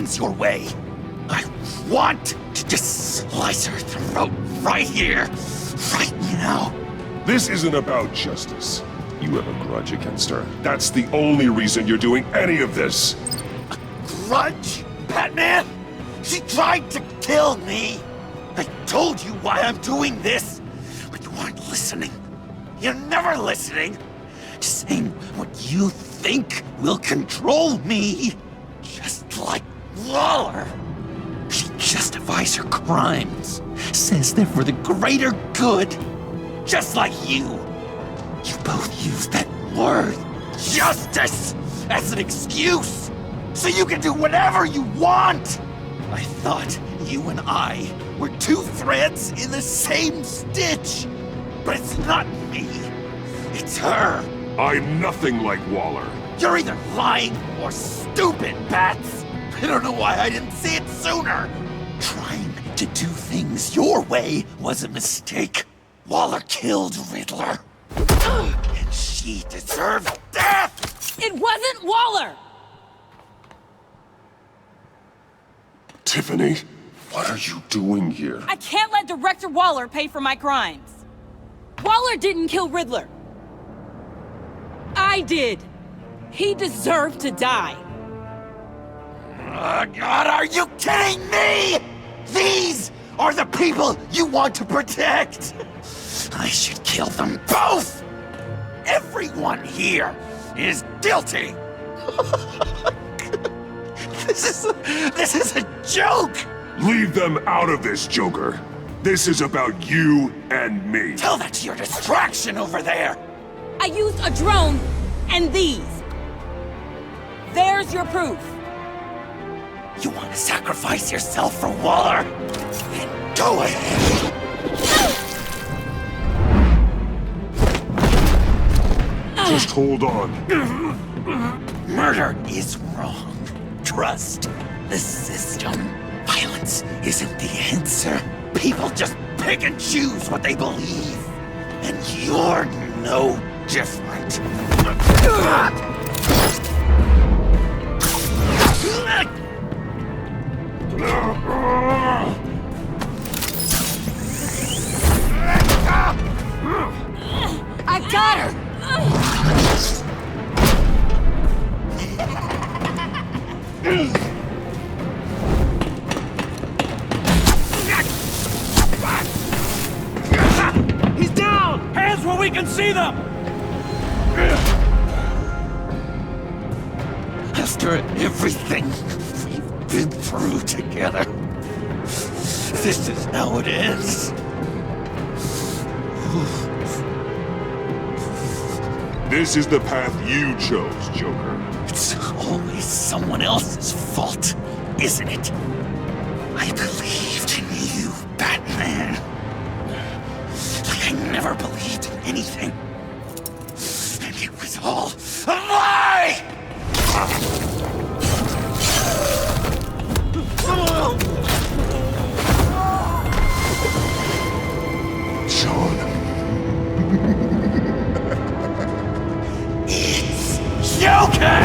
comes your way, I want to just slice her throat right here, right now. This isn't about justice. You have a grudge against her. That's the only reason you're doing any of this. Grudge? Batman? She tried to kill me! I told you why I'm doing this, but you aren't listening. You're never listening. Just saying what you think will control me. Just like Waller. She justifies her crimes, says they're for the greater good. Just like you. You both use that word, justice, as an excuse, so you can do whatever you want. I thought you and I were two threads in the same stitch. But it's not me. It's her. I'm nothing like Waller. You're either lying or stupid, Bats. I don't know why I didn't see it sooner. Trying to do things your way was a mistake. Waller killed Riddler. And she deserved death! It wasn't Waller! Tiffany, what are you doing here? I can't let Director Waller pay for my crimes. Waller didn't kill Riddler. I did. He deserved to die. God, are you kidding me? These are the people you want to protect. I should kill them both. Everyone here is guilty. This is a joke. Leave them out of this, Joker. This is about you and me. Tell that to your distraction over there. I used a drone and these. There's your proof. You want to sacrifice yourself for Waller? Then go ahead. Just hold on. Murder is wrong. Trust the system. Violence isn't the answer. People just pick and choose what they believe. And you're no different. I got her! He's down! Hands where we can see them! After everything we've been through together, this is how it ends. This is the path you chose, Joker. It's always someone else's fault, isn't it? I believed in you, Batman. Like I never believed in anything. And it was all a lie! Sean. It's Joker!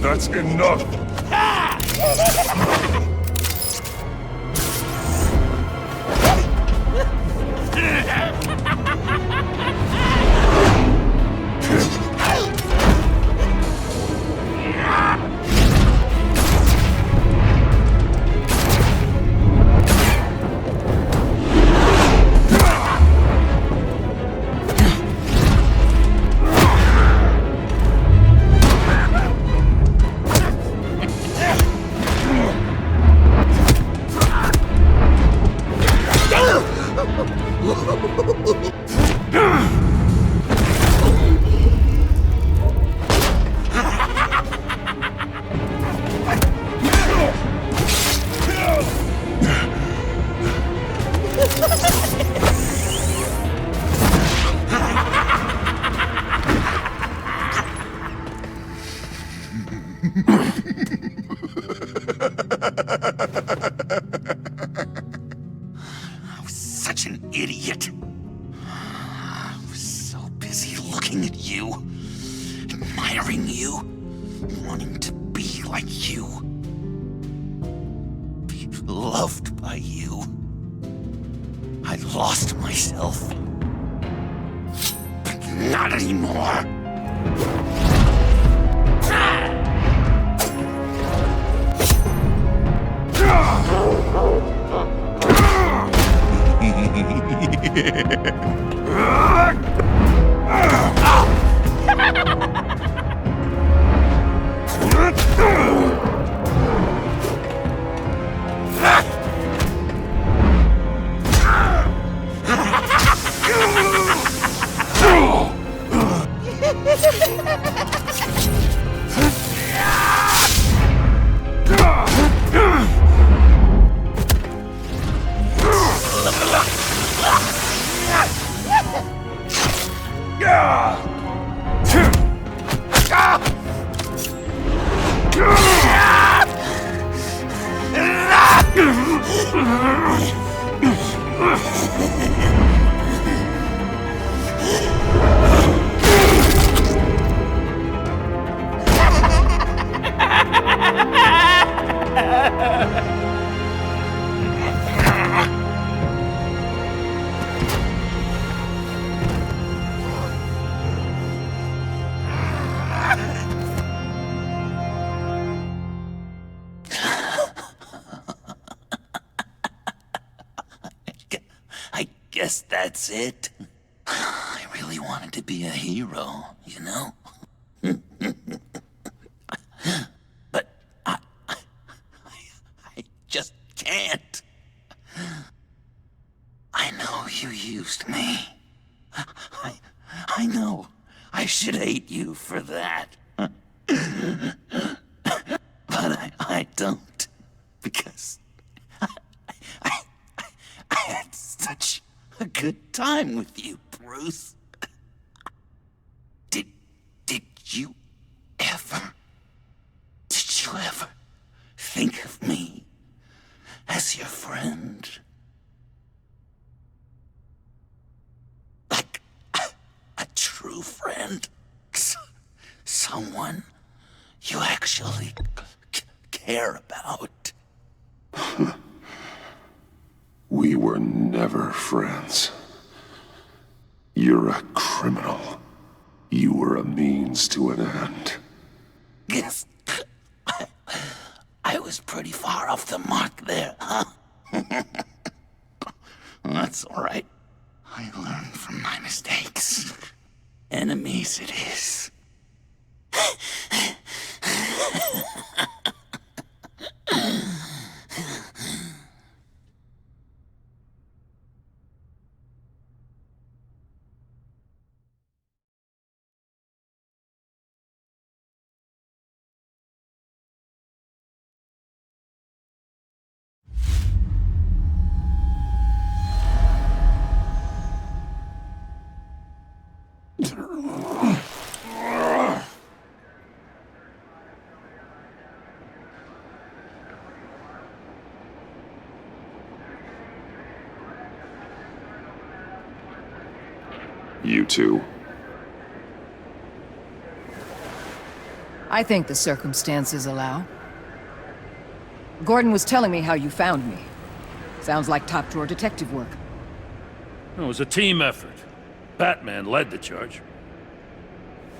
That's enough! I was such an idiot. I was so busy looking at you, admiring you, wanting to be like you, be loved by you. I lost myself. But not anymore. I guess that's it. I really wanted to be a hero, you know? But I just can't. I know you used me. I know I should hate you for that. But I don't, because I had such a good time with you, Bruce. Did you ever think of me as your friend? Like a true friend? Someone you actually care about? We were never friends. You're a criminal. You were a means to an end. Yes. I was pretty far off the mark there, huh? That's all right. I learned from my mistakes. Enemies it is. You two. I think the circumstances allow. Gordon was telling me how you found me. Sounds like top-drawer detective work. It was a team effort. Batman led the charge.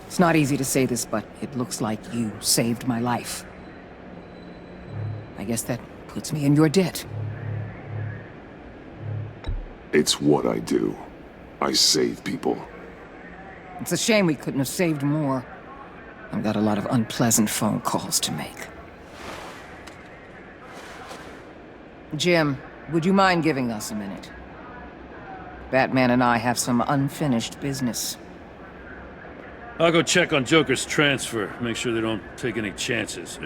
It's not easy to say this, but it looks like you saved my life. I guess that puts me in your debt. It's what I do. I save people. It's a shame we couldn't have saved more. I've got a lot of unpleasant phone calls to make. Jim, would you mind giving us a minute? Batman and I have some unfinished business. I'll go check on Joker's transfer, make sure they don't take any chances.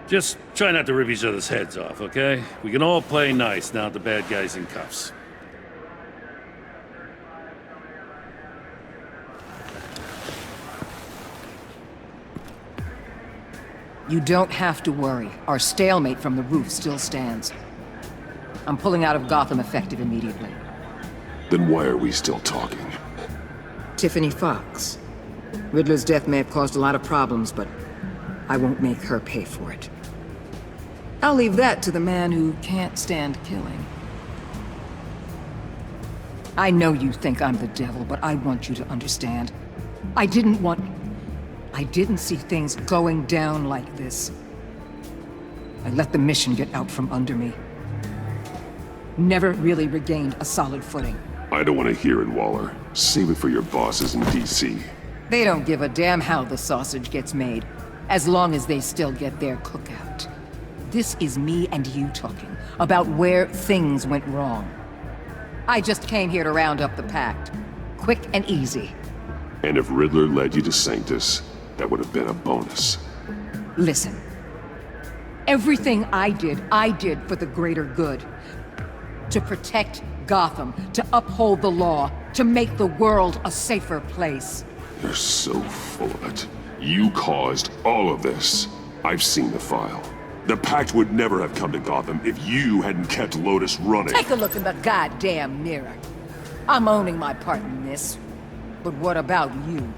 Just try not to rip each other's heads off, okay? We can all play nice now that the bad guy's in cuffs. You don't have to worry. Our stalemate from the roof still stands. I'm pulling out of Gotham effective immediately. Then why are we still talking? Tiffany Fox. Riddler's death may have caused a lot of problems, but I won't make her pay for it. I'll leave that to the man who can't stand killing. I know you think I'm the devil, but I want you to understand. I didn't see things going down like this. I let the mission get out from under me. Never really regained a solid footing. I don't want to hear it, Waller. Save it for your bosses in DC. They don't give a damn how the sausage gets made, as long as they still get their cookout. This is me and you talking about where things went wrong. I just came here to round up the pact. Quick and easy. And if Riddler led you to Sanctus, that would have been a bonus. Listen. Everything I did for the greater good. To protect Gotham, to uphold the law, to make the world a safer place. You're so full of it. You caused all of this. I've seen the file. The Pact would never have come to Gotham if you hadn't kept Lotus running. Take a look in the goddamn mirror. I'm owning my part in this. But what about you?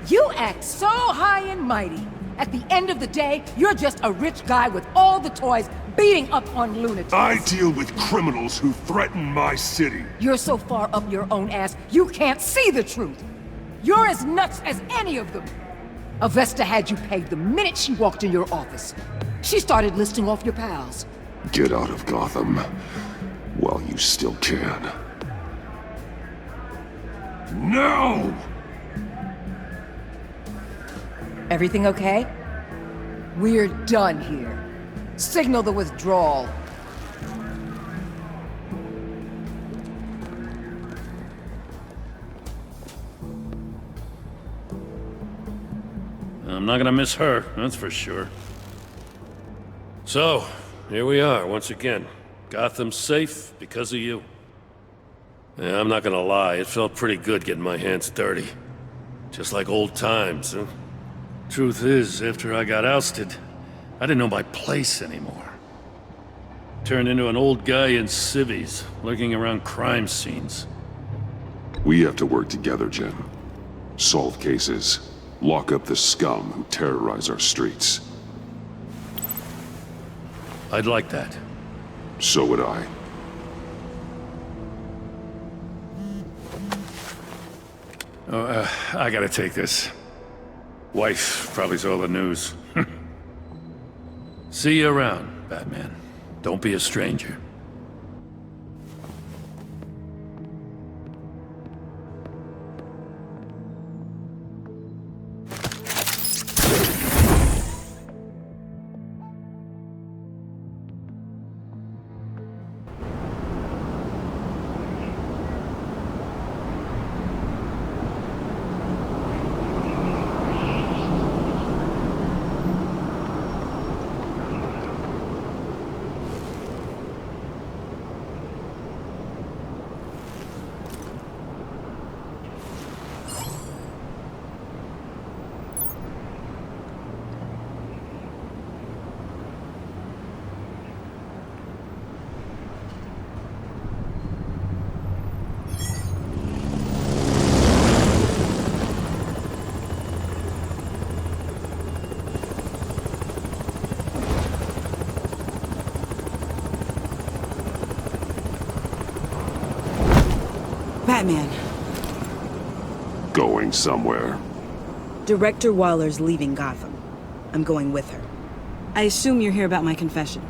You act so high and mighty. At the end of the day, you're just a rich guy with all the toys beating up on lunatics. I deal with criminals who threaten my city. You're so far up your own ass, you can't see the truth. You're as nuts as any of them. Avesta had you pegged the minute she walked in your office. She started listing off your pals. Get out of Gotham while you still can. No! Everything okay? We're done here. Signal the withdrawal. I'm not gonna miss her, that's for sure. So, here we are once again. Gotham's safe because of you. Yeah, I'm not gonna lie, it felt pretty good getting my hands dirty. Just like old times, huh? Truth is, after I got ousted, I didn't know my place anymore. Turned into an old guy in civvies, lurking around crime scenes. We have to work together, Jim. Solve cases. Lock up the scum who terrorize our streets. I'd like that. So would I. I gotta take this. Wife probably saw the news. See you around, Batman. Don't be a stranger. Batman. Going somewhere. Director Waller's leaving Gotham. I'm going with her. I assume you're here about my confession.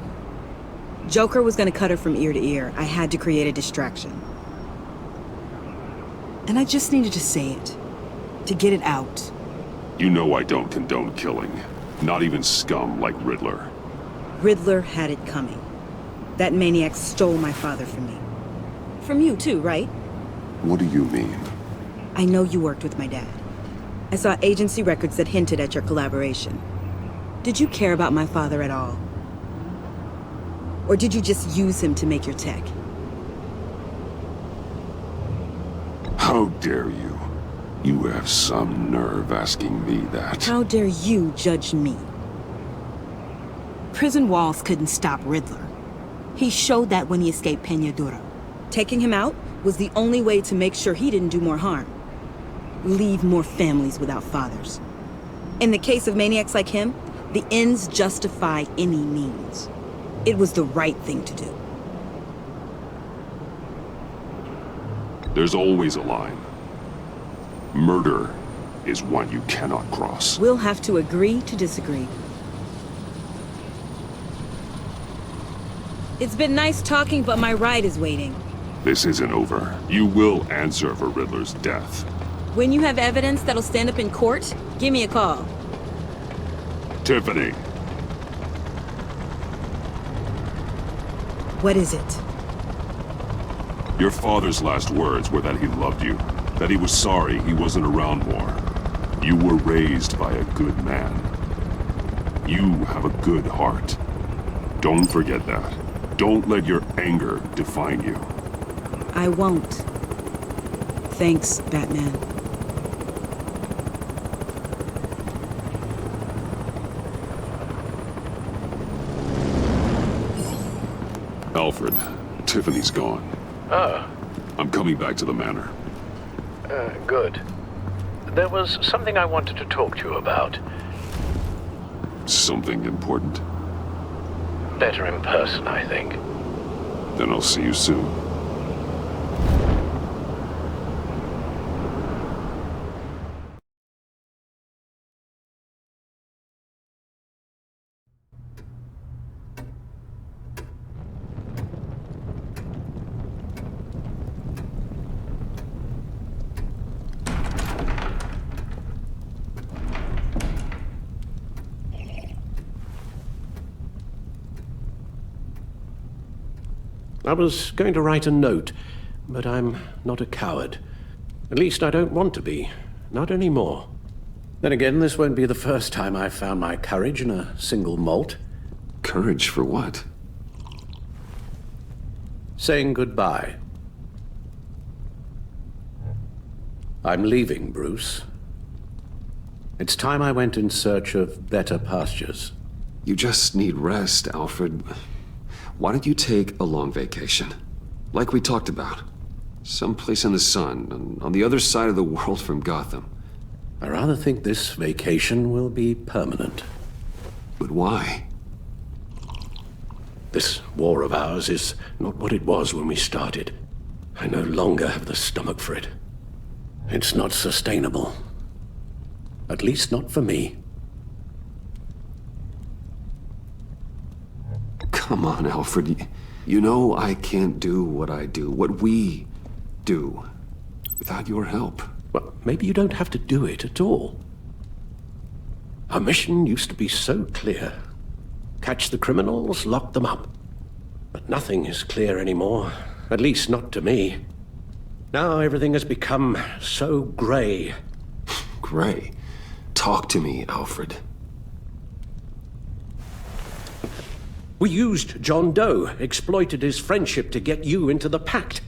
Joker was gonna cut her from ear to ear. I had to create a distraction. And I just needed to say it. To get it out. You know I don't condone killing. Not even scum like Riddler. Riddler had it coming. That maniac stole my father from me. From you too, right? What do you mean? I know you worked with my dad. I saw agency records that hinted at your collaboration. Did you care about my father at all? Or did you just use him to make your tech? How dare you? You have some nerve asking me that. How dare you judge me? Prison walls couldn't stop Riddler. He showed that when he escaped Peñadura. Taking him out was the only way to make sure he didn't do more harm. Leave more families without fathers. In the case of maniacs like him, the ends justify any means. It was the right thing to do. There's always a line. Murder is one you cannot cross. We'll have to agree to disagree. It's been nice talking, but my ride is waiting. This isn't over. You will answer for Riddler's death. When you have evidence that'll stand up in court, give me a call. Tiffany. What is it? Your father's last words were that he loved you, that he was sorry he wasn't around more. You were raised by a good man. You have a good heart. Don't forget that. Don't let your anger define you. I won't. Thanks, Batman. Alfred, Tiffany's gone. Ah. I'm coming back to the manor. Good. There was something I wanted to talk to you about. Something important? Better in person, I think. Then I'll see you soon. I was going to write a note, but I'm not a coward. At least I don't want to be. Not anymore. Then again, this won't be the first time I've found my courage in a single malt. Courage for what? Saying goodbye. I'm leaving, Bruce. It's time I went in search of better pastures. You just need rest, Alfred. Why don't you take a long vacation? Like we talked about. Someplace in the sun, on the other side of the world from Gotham. I rather think this vacation will be permanent. But why? This war of ours is not what it was when we started. I no longer have the stomach for it. It's not sustainable. At least not for me. Come on, Alfred. You know I can't do what I do, what we do, without your help. Well, maybe you don't have to do it at all. Our mission used to be so clear. Catch the criminals, lock them up. But nothing is clear anymore, at least not to me. Now everything has become so gray. Gray? Talk to me, Alfred. We used John Doe, exploited his friendship to get you into the pact.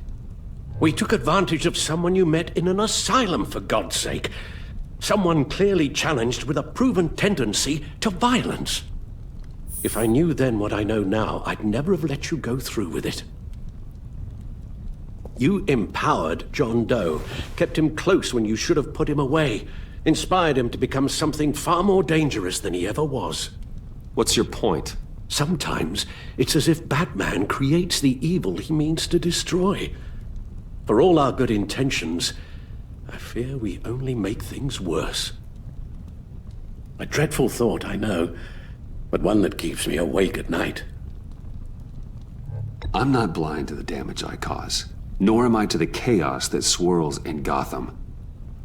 We took advantage of someone you met in an asylum, for God's sake. Someone clearly challenged with a proven tendency to violence. If I knew then what I know now, I'd never have let you go through with it. You empowered John Doe, kept him close when you should have put him away, inspired him to become something far more dangerous than he ever was. What's your point? Sometimes it's as if Batman creates the evil he means to destroy. For all our good intentions, I fear we only make things worse. A dreadful thought, I know, but one that keeps me awake at night. I'm not blind to the damage I cause, nor am I to the chaos that swirls in Gotham.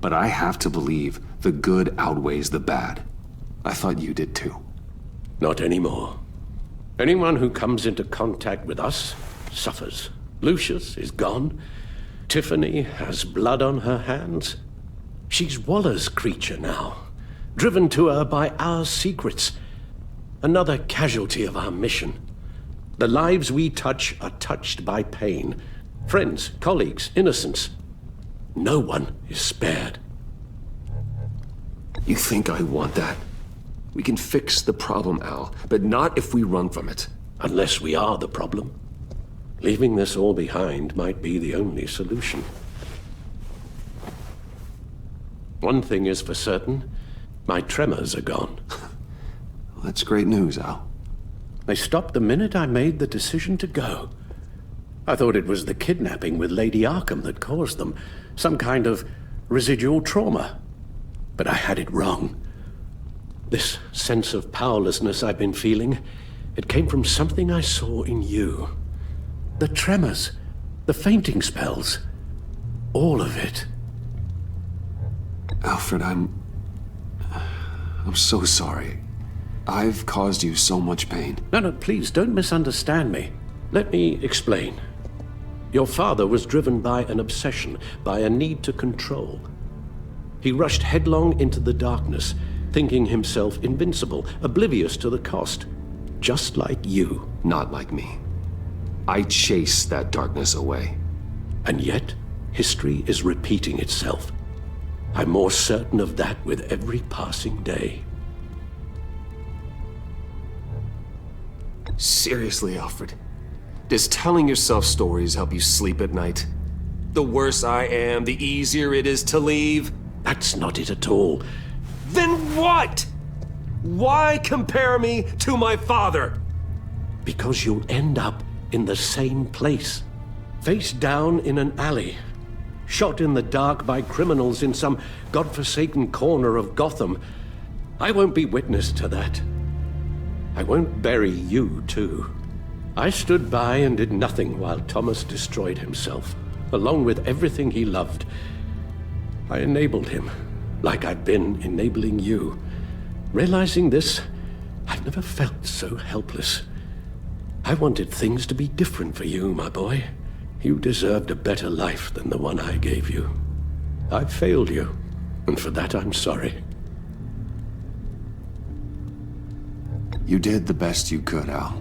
But I have to believe the good outweighs the bad. I thought you did too. Not anymore. Anyone who comes into contact with us suffers. Lucius is gone. Tiffany has blood on her hands. She's Waller's creature now, driven to her by our secrets. Another casualty of our mission. The lives we touch are touched by pain. Friends, colleagues, innocents. No one is spared. You think I want that? We can fix the problem, Al, but not if we run from it. Unless we are the problem. Leaving this all behind might be the only solution. One thing is for certain, my tremors are gone. Well, that's great news, Al. They stopped the minute I made the decision to go. I thought it was the kidnapping with Lady Arkham that caused them. Some kind of residual trauma. But I had it wrong. This sense of powerlessness I've been feeling, it came from something I saw in you. The tremors, the fainting spells, all of it. Alfred, I'm so sorry. I've caused you so much pain. No, please, don't misunderstand me. Let me explain. Your father was driven by an obsession, by a need to control. He rushed headlong into the darkness, thinking himself invincible, oblivious to the cost. Just like you. Not like me. I chase that darkness away. And yet, history is repeating itself. I'm more certain of that with every passing day. Seriously, Alfred? Does telling yourself stories help you sleep at night? The worse I am, the easier it is to leave? That's not it at all. Then what? Why compare me to my father? Because you'll end up in the same place. Face down in an alley. Shot in the dark by criminals in some godforsaken corner of Gotham. I won't be witness to that. I won't bury you, too. I stood by and did nothing while Thomas destroyed himself, along with everything he loved. I enabled him, like I'd been enabling you. Realizing this, I've never felt so helpless. I wanted things to be different for you, my boy. You deserved a better life than the one I gave you. I failed you, and for that I'm sorry. You did the best you could, Al.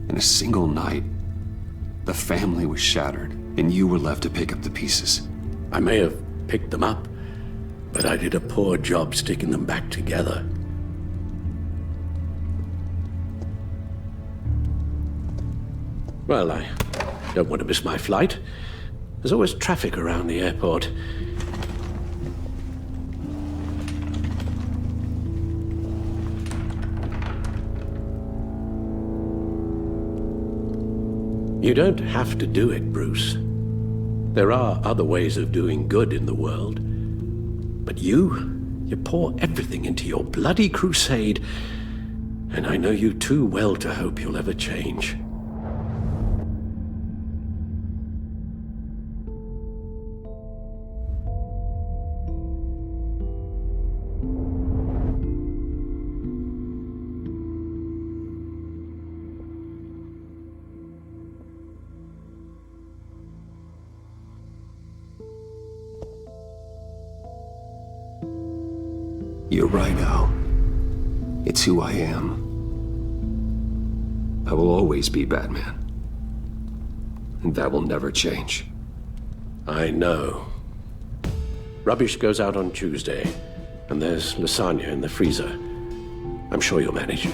In a single night, the family was shattered, and you were left to pick up the pieces. I may have picked them up, but I did a poor job sticking them back together. Well, I don't want to miss my flight. There's always traffic around the airport. You don't have to do it, Bruce. There are other ways of doing good in the world. But you pour everything into your bloody crusade, and I know you too well to hope you'll ever change. You're right, Al. It's who I am. I will always be Batman. And that will never change. I know. Rubbish goes out on Tuesday, and there's lasagna in the freezer. I'm sure you'll manage.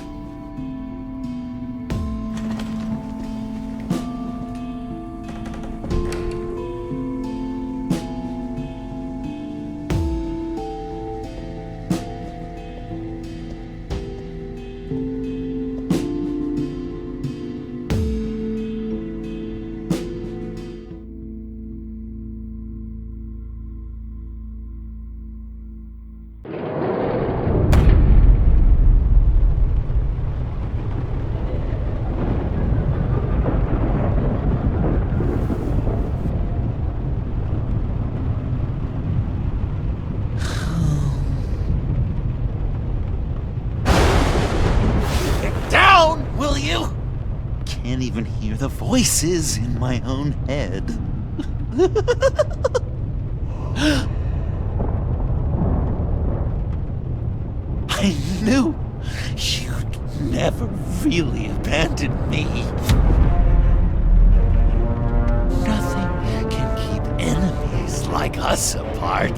Can't even hear the voices in my own head. I knew you'd never really abandon me. Nothing can keep enemies like us apart.